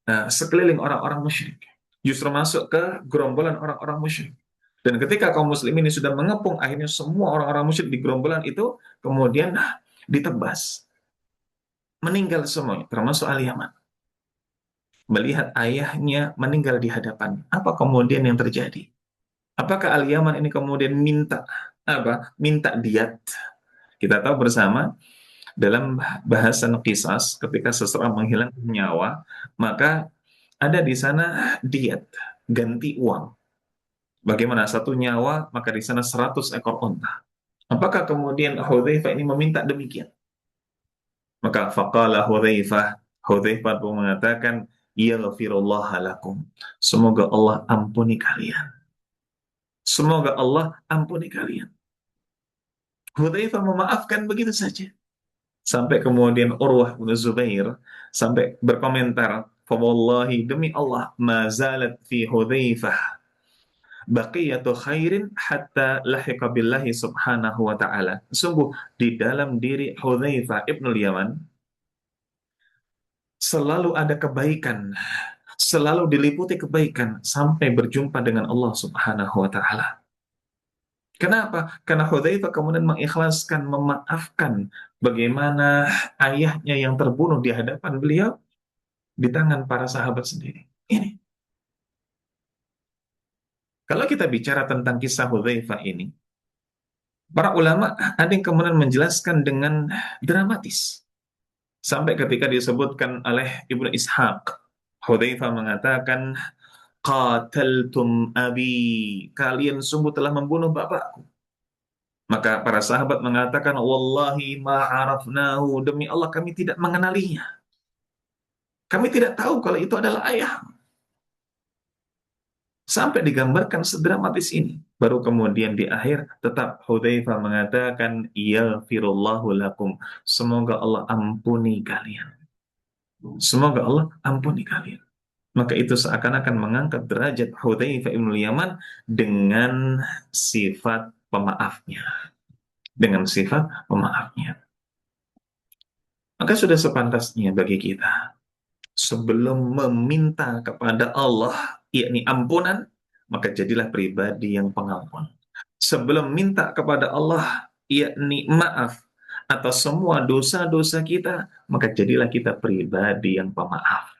sekeliling orang-orang musyrik. justru masuk ke gerombolan orang-orang musyrik. Dan ketika kaum muslim ini sudah mengepung, akhirnya semua orang-orang musyrik di gerombolan itu kemudian ditebas, meninggal semuanya, termasuk Ali Yaman. Melihat ayahnya meninggal di hadapan, apa kemudian yang terjadi? Apakah Ali Yaman ini kemudian minta apa? Minta diat. Kita tahu bersama dalam bahasan kisas ketika seseorang menghilangkan nyawa, maka ada di sana diat, ganti uang. Bagaimana satu nyawa, maka di sana 100 ekor onta. Apakah kemudian Hudzaifah ini meminta demikian? Maka faqala Hudzaifah pun mengatakan, yaghfirullah lakum. Semoga Allah ampuni kalian. Semoga Allah ampuni kalian. Hudzaifah memaafkan begitu saja. Sampai kemudian Urwah bin Zubair sampai berkomentar, "Fawallahi demi Allah, ma zalat fi Hudzaifah baqiyatu khairin hatta lahiqa billahi subhanahu wa ta'ala." Sungguh di dalam diri Hudzaifah ibnul Yaman selalu ada kebaikan, selalu diliputi kebaikan sampai berjumpa dengan Allah subhanahu wa ta'ala. Kenapa? Karena Hudzaifah kemudian mengikhlaskan, memaafkan bagaimana ayahnya yang terbunuh di hadapan beliau di tangan para sahabat sendiri. Ini. Kalau kita bicara tentang kisah Hudzaifah ini, para ulama ada yang kemudian menjelaskan dengan dramatis. Sampai ketika disebutkan oleh Ibnu Ishaq, Hudzaifah mengatakan, "Qataltum abi, kalian sungguh telah membunuh bapakku." Maka para sahabat mengatakan, "Wallahi ma'arafnahu, demi Allah kami tidak mengenalinya. Kami tidak tahu kalau itu adalah ayah." Sampai digambarkan sedramatis ini. Baru kemudian di akhir tetap Hudzaifah mengatakan, yaghfirullahu lakum. Semoga Allah ampuni kalian. Semoga Allah ampuni kalian. Maka itu seakan-akan mengangkat derajat Hudzaifah ibn Yaman dengan sifat pemaafnya. Dengan sifat pemaafnya. Maka sudah sepantasnya bagi kita sebelum meminta kepada Allah, yakni ampunan, maka jadilah pribadi yang pengampun. Sebelum minta kepada Allah, yakni maaf atas semua dosa-dosa kita, maka jadilah kita pribadi yang pemaaf.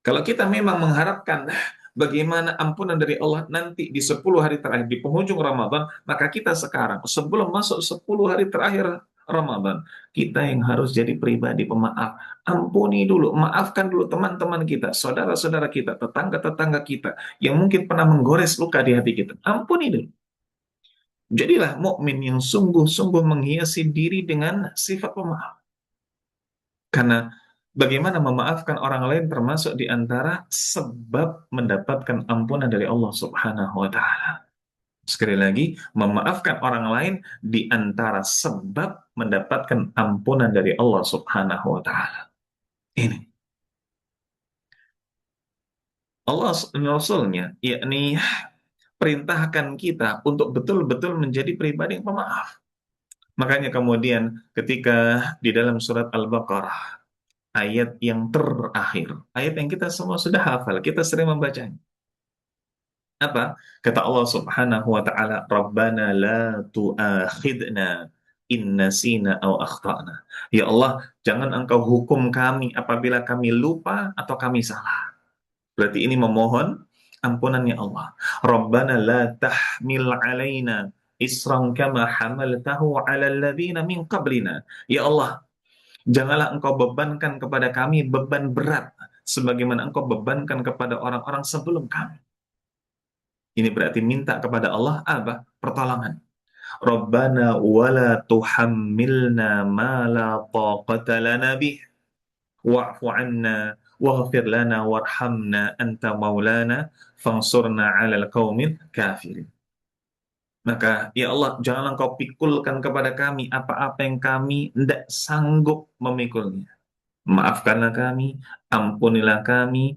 Kalau kita memang mengharapkan bagaimana ampunan dari Allah nanti di 10 hari terakhir, di penghujung Ramadan, maka kita sekarang, sebelum masuk 10 hari terakhir Ramadan, kita yang harus jadi pribadi pemaaf. Ampuni dulu, maafkan dulu teman-teman kita, saudara-saudara kita, tetangga-tetangga kita, yang mungkin pernah menggores luka di hati kita. Ampuni dulu. Jadilah mukmin yang sungguh-sungguh menghiasi diri dengan sifat pemaaf. Karena bagaimana memaafkan orang lain termasuk di antara sebab mendapatkan ampunan dari Allah Subhanahu wa taala. Sekali lagi, memaafkan orang lain di antara sebab mendapatkan ampunan dari Allah Subhanahu wa taala. Ini Allah dan Rasulnya, yakni perintahkan kita untuk betul-betul menjadi pribadi yang pemaaf. Makanya kemudian ketika di dalam surat Al-Baqarah, ayat yang terakhir, ayat yang kita semua sudah hafal, kita sering membacanya. Apa? Kata Allah Subhanahu wa taala, "Rabbana la tu'akhidna in nasina aw akhtana." Ya Allah, jangan Engkau hukum kami apabila kami lupa atau kami salah. Berarti ini memohon ampunannya Allah. Rabbana la tahmil alaina isran kama hamaltahu 'ala alladziina min qablina. Ya Allah, janganlah Engkau bebankan kepada kami beban berat sebagaimana Engkau bebankan kepada orang-orang sebelum kami. Ini berarti minta kepada Allah apa? Pertolongan. Rabbana wala tuhammilna ma la taqata lana bih wa'fu 'anna waghfir lana warhamna anta maulana fansurna 'alal qaumil kafirin. Maka ya Allah, janganlah Engkau pikulkan kepada kami apa-apa yang kami tidak sanggup memikulnya. Maafkanlah kami, ampunilah kami,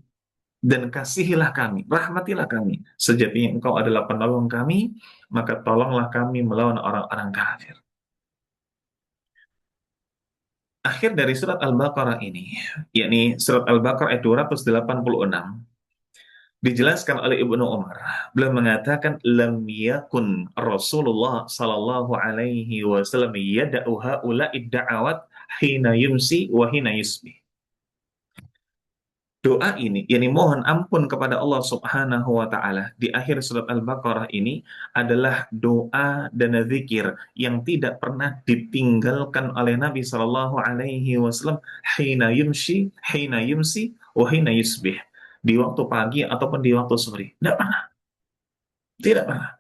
dan kasihilah kami, rahmatilah kami. Sejatinya Engkau adalah penolong kami, maka tolonglah kami melawan orang-orang kafir. Akhir dari surat Al-Baqarah ini, yakni surat Al-Baqarah ayat 286, Dijelaskan oleh Ibnu Umar, beliau mengatakan lam yakun Rasulullah sallallahu alaihi wasallam yada'u haula'i da'awat hina yumsi wa hina yusbih. Doa ini, yakni mohon ampun kepada Allah Subhanahu wa taala di akhir surat Al-Baqarah ini adalah doa dan zikir yang tidak pernah ditinggalkan oleh Nabi sallallahu alaihi wasallam hina yumsi, wa hina yusbih. Di waktu pagi ataupun di waktu sore. Tidak pernah, tidak pernah.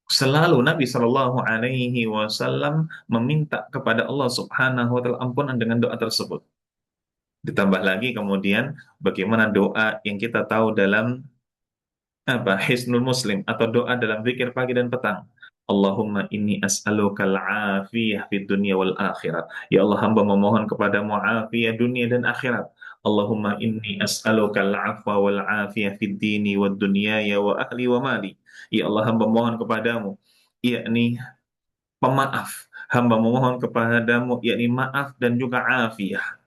Selalu Nabi Shallallahu Alaihi Wasallam meminta kepada Allah Subhanahu Wa Taala ampunan dengan doa tersebut. Ditambah lagi kemudian bagaimana doa yang kita tahu dalam Hisnul Muslim atau doa dalam zikir pagi dan petang. Allahumma inni as'aluka al-afiyah fid dunya wal akhirat. Ya Allah, hamba memohon kepadamu afiyah dunia dan akhirat. Allahumma inni as'aluka al-afwa wal afiyah fid dini wad dunyaya wa ahli wa mali. Ya Allah, hamba mohon kepadamu yakni pemaaf. Hamba memohon kepadamu yakni maaf dan juga afiyah,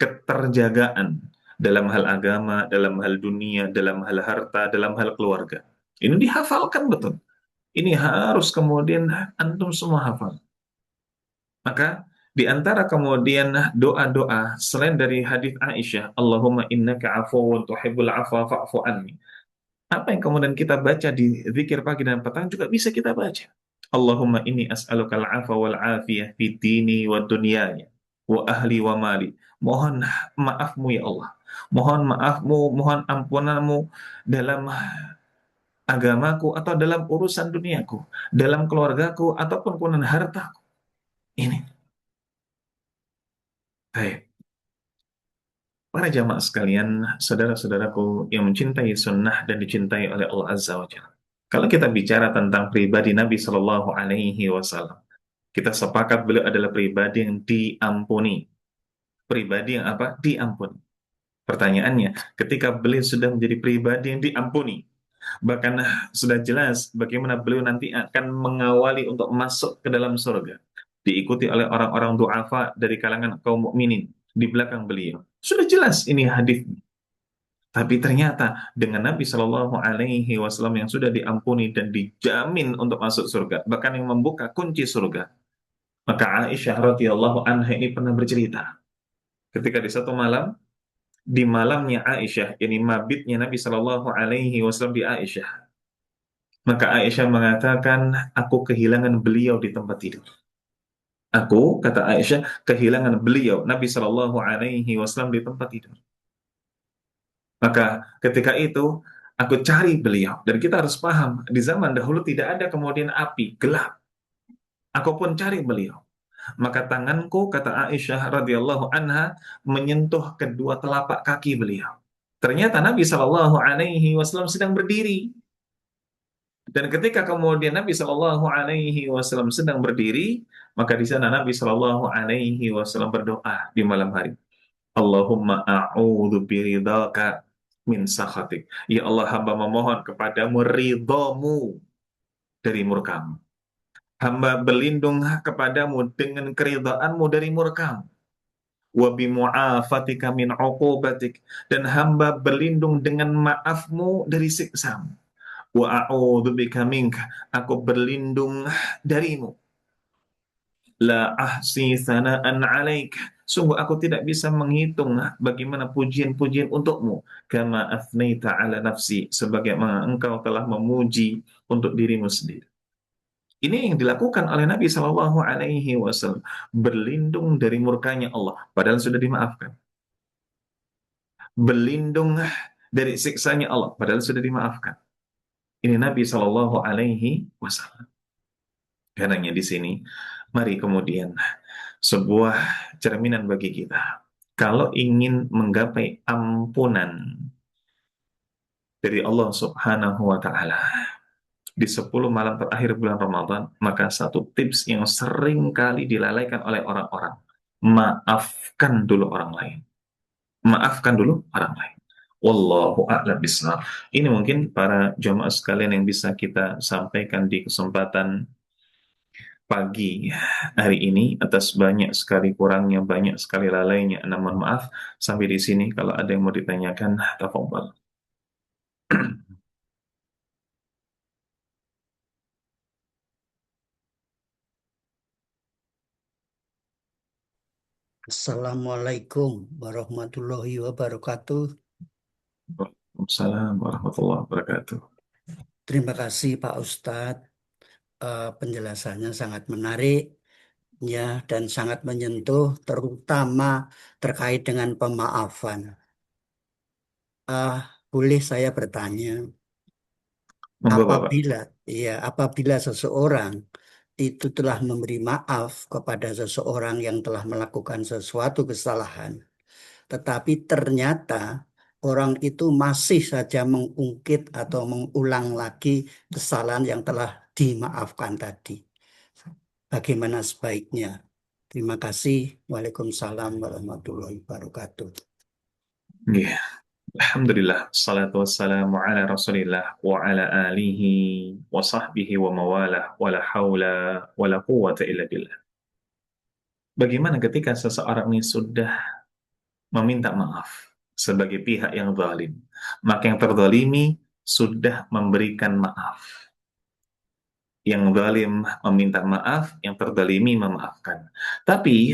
keterjagaan dalam hal agama, dalam hal dunia, dalam hal harta, dalam hal keluarga. Ini dihafalkan betul. Ini harus kemudian antum semua hafal. Maka di antara kemudian doa-doa selain dari hadis Aisyah, Allahumma innaka afuwun tuhibbul afwa fa'fu anni. Apa yang kemudian kita baca di zikir pagi dan petang juga bisa kita baca. Allahumma inni as'aluka al-afwa wal afiyah fi dini wa dunyaya wa ahli wa mali. Mohon maafmu ya Allah. Mohon maafmu, mohon ampunanmu dalam agamaku atau dalam urusan duniaku, dalam keluargaku ataupun kemudian hartaku. Ini. Baik. Para jamaah sekalian, saudara-saudaraku yang mencintai sunnah dan dicintai oleh Allah Azza wa Jalla. Kalau kita bicara tentang pribadi Nabi Shallallahu Alaihi Wasallam, kita sepakat beliau adalah pribadi yang diampuni. Pribadi yang apa? Diampuni. Pertanyaannya, ketika beliau sudah menjadi pribadi yang diampuni, bahkan sudah jelas bagaimana beliau nanti akan mengawali untuk masuk ke dalam surga, diikuti oleh orang-orang du'afa dari kalangan kaum mukminin di belakang beliau. Sudah jelas ini hadis. Tapi ternyata dengan Nabi Shallallahu Alaihi Wasallam yang sudah diampuni dan dijamin untuk masuk surga, bahkan yang membuka kunci surga, maka Aisyah radhiyallahu anha ini pernah bercerita ketika di satu malam, di malamnya Aisyah, ini mabitnya Nabi Shallallahu Alaihi Wasallam di Aisyah, maka Aisyah mengatakan, aku kehilangan beliau di tempat tidur. Aku, kata Aisyah, kehilangan beliau Nabi Shallallahu Alaihi Wasallam di tempat tidur. Maka ketika itu aku cari beliau, dan kita harus paham di zaman dahulu tidak ada kemudian api gelap. Aku pun cari beliau. Maka tanganku, kata Aisyah radhiyallahu anha, menyentuh kedua telapak kaki beliau. Ternyata Nabi Shallallahu Alaihi Wasallam sedang berdiri. Dan ketika kemudian Nabi Shallallahu Alaihi Wasallam sedang berdiri, maka di sana Nabi Shallallahu Alaihi Wasallam berdoa di malam hari. Allahumma a'udhu biridhaka min sakhatik. Ya Allah, hamba memohon kepadamu ridhamu dari murkamu. Hamba berlindung kepadamu dengan keridhaanmu dari murkamu. Wa bimu'afatika min uqubatik. Dan hamba berlindung dengan maafmu dari siksamu. Wa a'udhu bika minka. Aku berlindung darimu. La ahsi sana'an alaik. Sungguh aku tidak bisa menghitung bagaimana pujian-pujian untukmu. Kama afnaita ala nafsi. Sebagaimana engkau telah memuji untuk dirimu sendiri. Ini yang dilakukan oleh Nabi Shallallahu Alaihi Wasallam. Berlindung dari murkanya Allah. Padahal sudah dimaafkan. Berlindung dari siksanya Allah. Padahal sudah dimaafkan. Ini Nabi Shallallahu Alaihi Wasallam. Karenanya di sini, mari kemudian sebuah cerminan bagi kita. Kalau ingin menggapai ampunan dari Allah Subhanahu wa Ta'ala di 10 malam terakhir bulan Ramadan, maka satu tips yang sering kali dilalaikan oleh orang-orang, maafkan dulu orang lain. Maafkan dulu orang lain. Wallahu a'lam bishawab. Ini mungkin para jamaah sekalian yang bisa kita sampaikan di kesempatan pagi hari ini atas banyak sekali kurangnya, banyak sekali lalainya. Namun maaf, sampai di sini kalau ada yang mau ditanyakan, tafadhal. Assalamualaikum warahmatullahi wabarakatuh. Waalaikumsalam warahmatullahi wabarakatuh. Terima kasih Pak Ustadz. Penjelasannya sangat menarik ya dan sangat menyentuh terutama terkait dengan pemaafan. Ah, boleh saya bertanya, Monggo Bapak. apabila seseorang itu telah memberi maaf kepada seseorang yang telah melakukan sesuatu kesalahan, tetapi ternyata orang itu masih saja mengungkit atau mengulang lagi kesalahan yang telah dimaafkan tadi. Bagaimana sebaiknya? Terima kasih. Waalaikumsalam warahmatullahi wabarakatuh. Nggih. Alhamdulillah, salatu wassalamu ala rasulillah wa ala alihi wa sahbihi wa mawalah wa la hawla wa la quwwata illa billah. Bagaimana ketika seseorang ini sudah meminta maaf sebagai pihak yang zalim, maka yang terzalimi sudah memberikan maaf. Yang zalim meminta maaf, yang terzalimi memaafkan. Tapi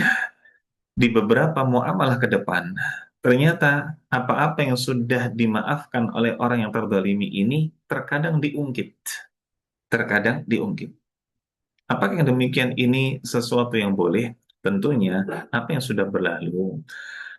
di beberapa muamalah ke depan, ternyata apa-apa yang sudah dimaafkan oleh orang yang terzalimi ini terkadang diungkit. Terkadang diungkit. Apakah yang demikian ini sesuatu yang boleh? Tentunya apa yang sudah berlalu.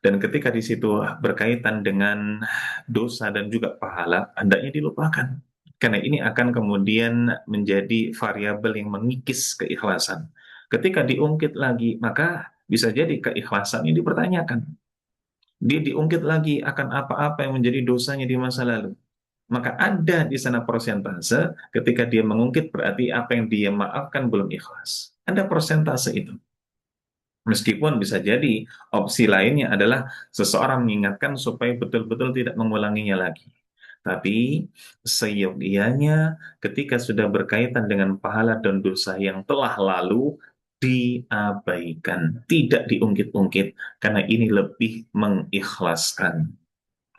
Dan ketika di situ berkaitan dengan dosa dan juga pahala, hendaknya dilupakan. Karena ini akan kemudian menjadi variabel yang mengikis keikhlasan. Ketika diungkit lagi, maka bisa jadi keikhlasan ini dipertanyakan. Dia diungkit lagi akan apa-apa yang menjadi dosanya di masa lalu. Maka ada di sana persentase ketika dia mengungkit berarti apa yang dia maafkan belum ikhlas. Ada persentase itu. Meskipun bisa jadi opsi lainnya adalah seseorang mengingatkan supaya betul-betul tidak mengulanginya lagi. Tapi seyogianya ketika sudah berkaitan dengan pahala dan dosa yang telah lalu, diabaikan, tidak diungkit-ungkit, karena ini lebih mengikhlaskan.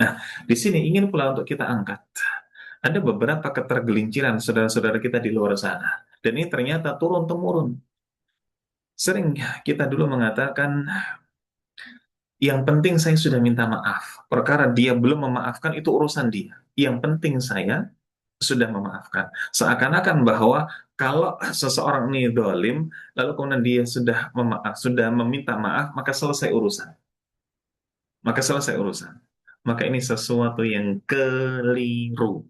Nah, di sini ingin pula untuk kita angkat. Ada beberapa ketergelinciran saudara-saudara kita di luar sana. Dan ini ternyata turun-temurun. Sering kita dulu mengatakan, yang penting saya sudah minta maaf. Perkara dia belum memaafkan itu urusan dia. Yang penting saya sudah memaafkan. Seakan-akan bahwa kalau seseorang ini dolim, lalu kemudian dia sudah memaaf, sudah meminta maaf, maka selesai urusan. Maka selesai urusan. Maka ini sesuatu yang keliru.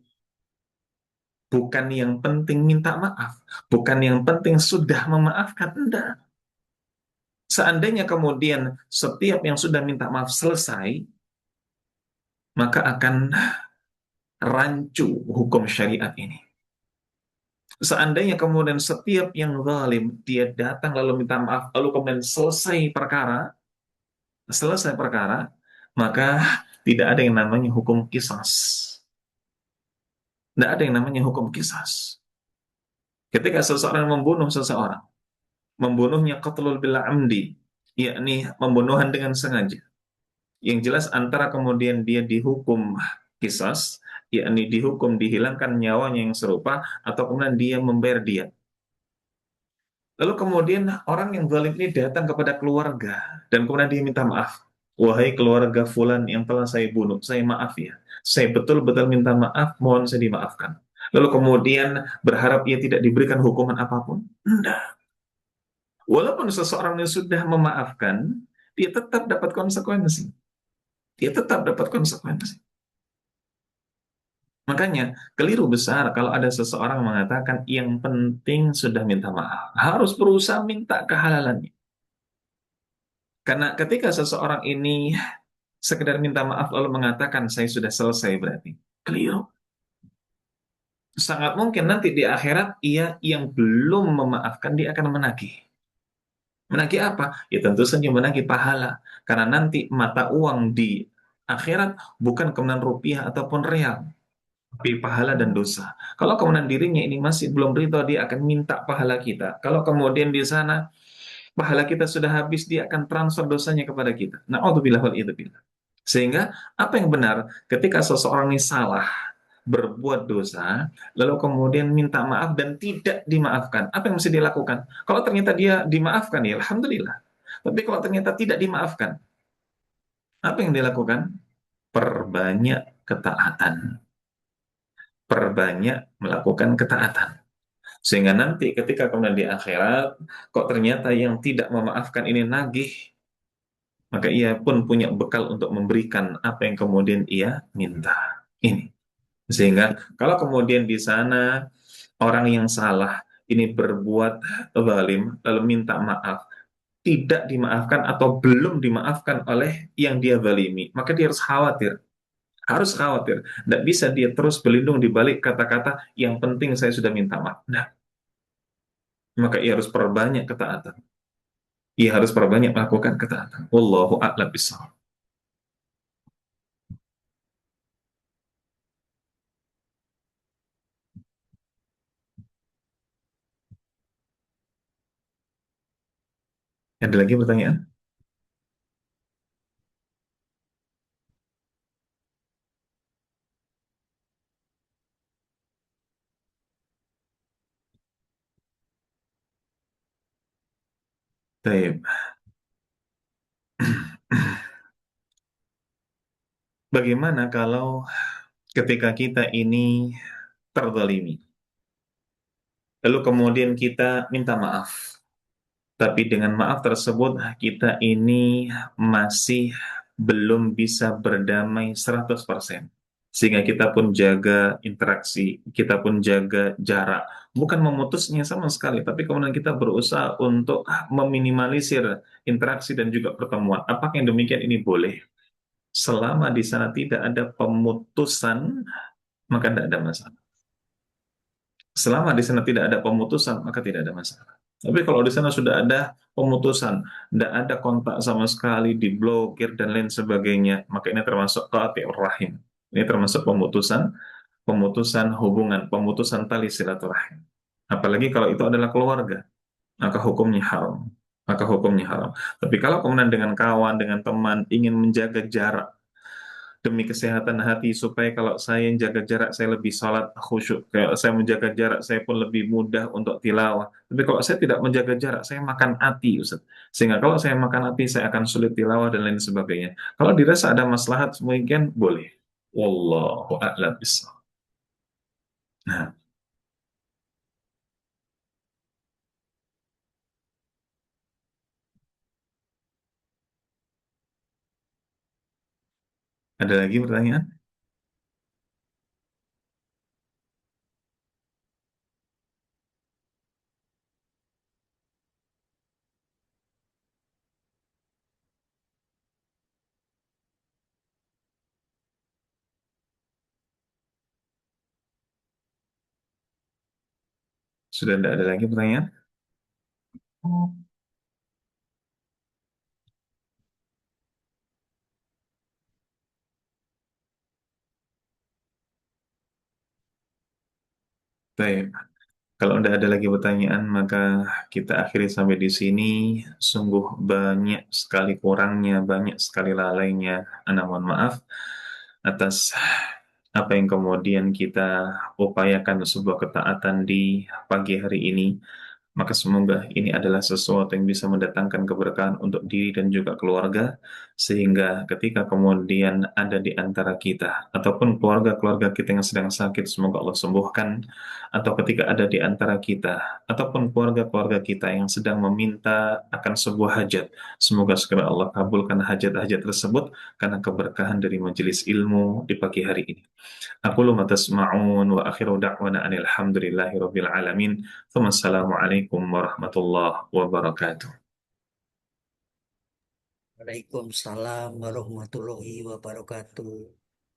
Bukan yang penting minta maaf. Bukan yang penting sudah memaafkan. Enggak. Seandainya kemudian setiap yang sudah minta maaf selesai, maka akan rancu hukum syariat ini. Seandainya kemudian setiap yang zalim, dia datang lalu minta maaf, lalu kemudian selesai perkara, maka tidak ada yang namanya hukum qisas. Tidak ada yang namanya hukum qisas. Ketika seseorang membunuh seseorang, membunuhnya qatlul bil amdi, yakni pembunuhan dengan sengaja. Yang jelas antara kemudian dia dihukum qisas, yakni dihukum dihilangkan nyawanya yang serupa, atau kemudian dia membayar dia. Lalu kemudian orang yang zalim ini datang kepada keluarga dan kemudian dia minta maaf. Wahai keluarga fulan yang telah saya bunuh, saya maaf ya. Saya betul-betul minta maaf, mohon saya dimaafkan. Lalu kemudian berharap ia tidak diberikan hukuman apapun. Tidak. Walaupun seseorang yang sudah memaafkan, dia tetap dapat konsekuensi. Dia tetap dapat konsekuensi. Makanya keliru besar kalau ada seseorang mengatakan yang penting sudah minta maaf. Harus berusaha minta kehalalannya. Karena ketika seseorang ini sekedar minta maaf lalu mengatakan saya sudah selesai berarti keliru. Sangat mungkin nanti di akhirat ia yang belum memaafkan dia akan menagih. Menagih apa? Ya tentu saja menagih pahala. Karena nanti mata uang di akhirat bukan kemudian rupiah ataupun real, tapi pahala dan dosa. Kalau kemudian dirinya ini masih belum ridho, dia akan minta pahala kita. Kalau kemudian di sana pahala kita sudah habis, dia akan transfer dosanya kepada kita. Na'udzubillah wal idzubillah. Sehingga apa yang benar ketika seseorang ini salah, berbuat dosa, lalu kemudian minta maaf dan tidak dimaafkan. Apa yang mesti dilakukan? Kalau ternyata dia dimaafkan, ya alhamdulillah. Tapi kalau ternyata tidak dimaafkan, apa yang dilakukan? Perbanyak ketaatan. Perbanyak melakukan ketaatan. Sehingga nanti ketika kemudian di akhirat, kok ternyata yang tidak memaafkan ini nagih, maka ia pun punya bekal untuk memberikan apa yang kemudian ia minta. Ini. Sehingga kalau kemudian di sana orang yang salah ini berbuat zalim lalu minta maaf, tidak dimaafkan atau belum dimaafkan oleh yang dia zalimi, maka dia harus khawatir. Harus khawatir. Tidak bisa dia terus berlindung di balik kata-kata yang penting saya sudah minta maaf. Nah, maka ia harus perbanyak ketaatan. Ia harus perbanyak melakukan ketaatan. Wallahu a'lam bishawab. Ada lagi pertanyaan? Baik. Bagaimana kalau ketika kita ini terzalimi, lalu kemudian kita minta maaf, tapi dengan maaf tersebut kita ini masih belum bisa berdamai 100%. Sehingga kita pun jaga interaksi, kita pun jaga jarak. Bukan memutusnya sama sekali, tapi kemudian kita berusaha untuk meminimalisir interaksi dan juga pertemuan. Apakah yang demikian ini boleh? Selama di sana tidak ada pemutusan, maka tidak ada masalah. Selama di sana tidak ada pemutusan, maka tidak ada masalah. Tapi kalau di sana sudah ada pemutusan, tidak ada kontak sama sekali, diblokir dan lain sebagainya, maka ini termasuk qati'ur rahim. Ini termasuk pemutusan, pemutusan hubungan, pemutusan tali silaturahim. Apalagi kalau itu adalah keluarga, maka hukumnya haram. Maka hukumnya haram. Tapi kalau kemudian dengan kawan, dengan teman, ingin menjaga jarak, demi kesehatan hati supaya kalau saya jaga jarak saya lebih salat khusyuk, kalau saya menjaga jarak saya pun lebih mudah untuk tilawah. Tapi kalau saya tidak menjaga jarak saya makan hati, Ustaz, sehingga kalau saya makan hati saya akan sulit tilawah dan lain sebagainya. Kalau dirasa ada maslahat mungkin boleh. Wallahu a'lam bishawab. Nah, ada lagi pertanyaan? Sudah tidak ada lagi pertanyaan? Baik. Kalau tidak ada lagi pertanyaan, maka kita akhiri sampai di sini. Sungguh banyak sekali kurangnya, banyak sekali lalainya. Ana mohon maaf atas apa yang kemudian kita upayakan sebuah ketaatan di pagi hari ini. Maka semoga ini adalah sesuatu yang bisa mendatangkan keberkahan untuk diri dan juga keluarga, sehingga ketika kemudian ada di antara kita, ataupun keluarga-keluarga kita yang sedang sakit, semoga Allah sembuhkan, atau ketika ada di antara kita, ataupun keluarga-keluarga kita yang sedang meminta akan sebuah hajat, semoga segera Allah kabulkan hajat-hajat tersebut, karena keberkahan dari majelis ilmu di pagi hari ini. Aku ma tasma'un wa akhiru da'wana anil hamdulillahi rabbil alamin. Wassalamualaikum warahmatullahi wabarakatuh. Waalaikumsalam warahmatullahi wabarakatuh.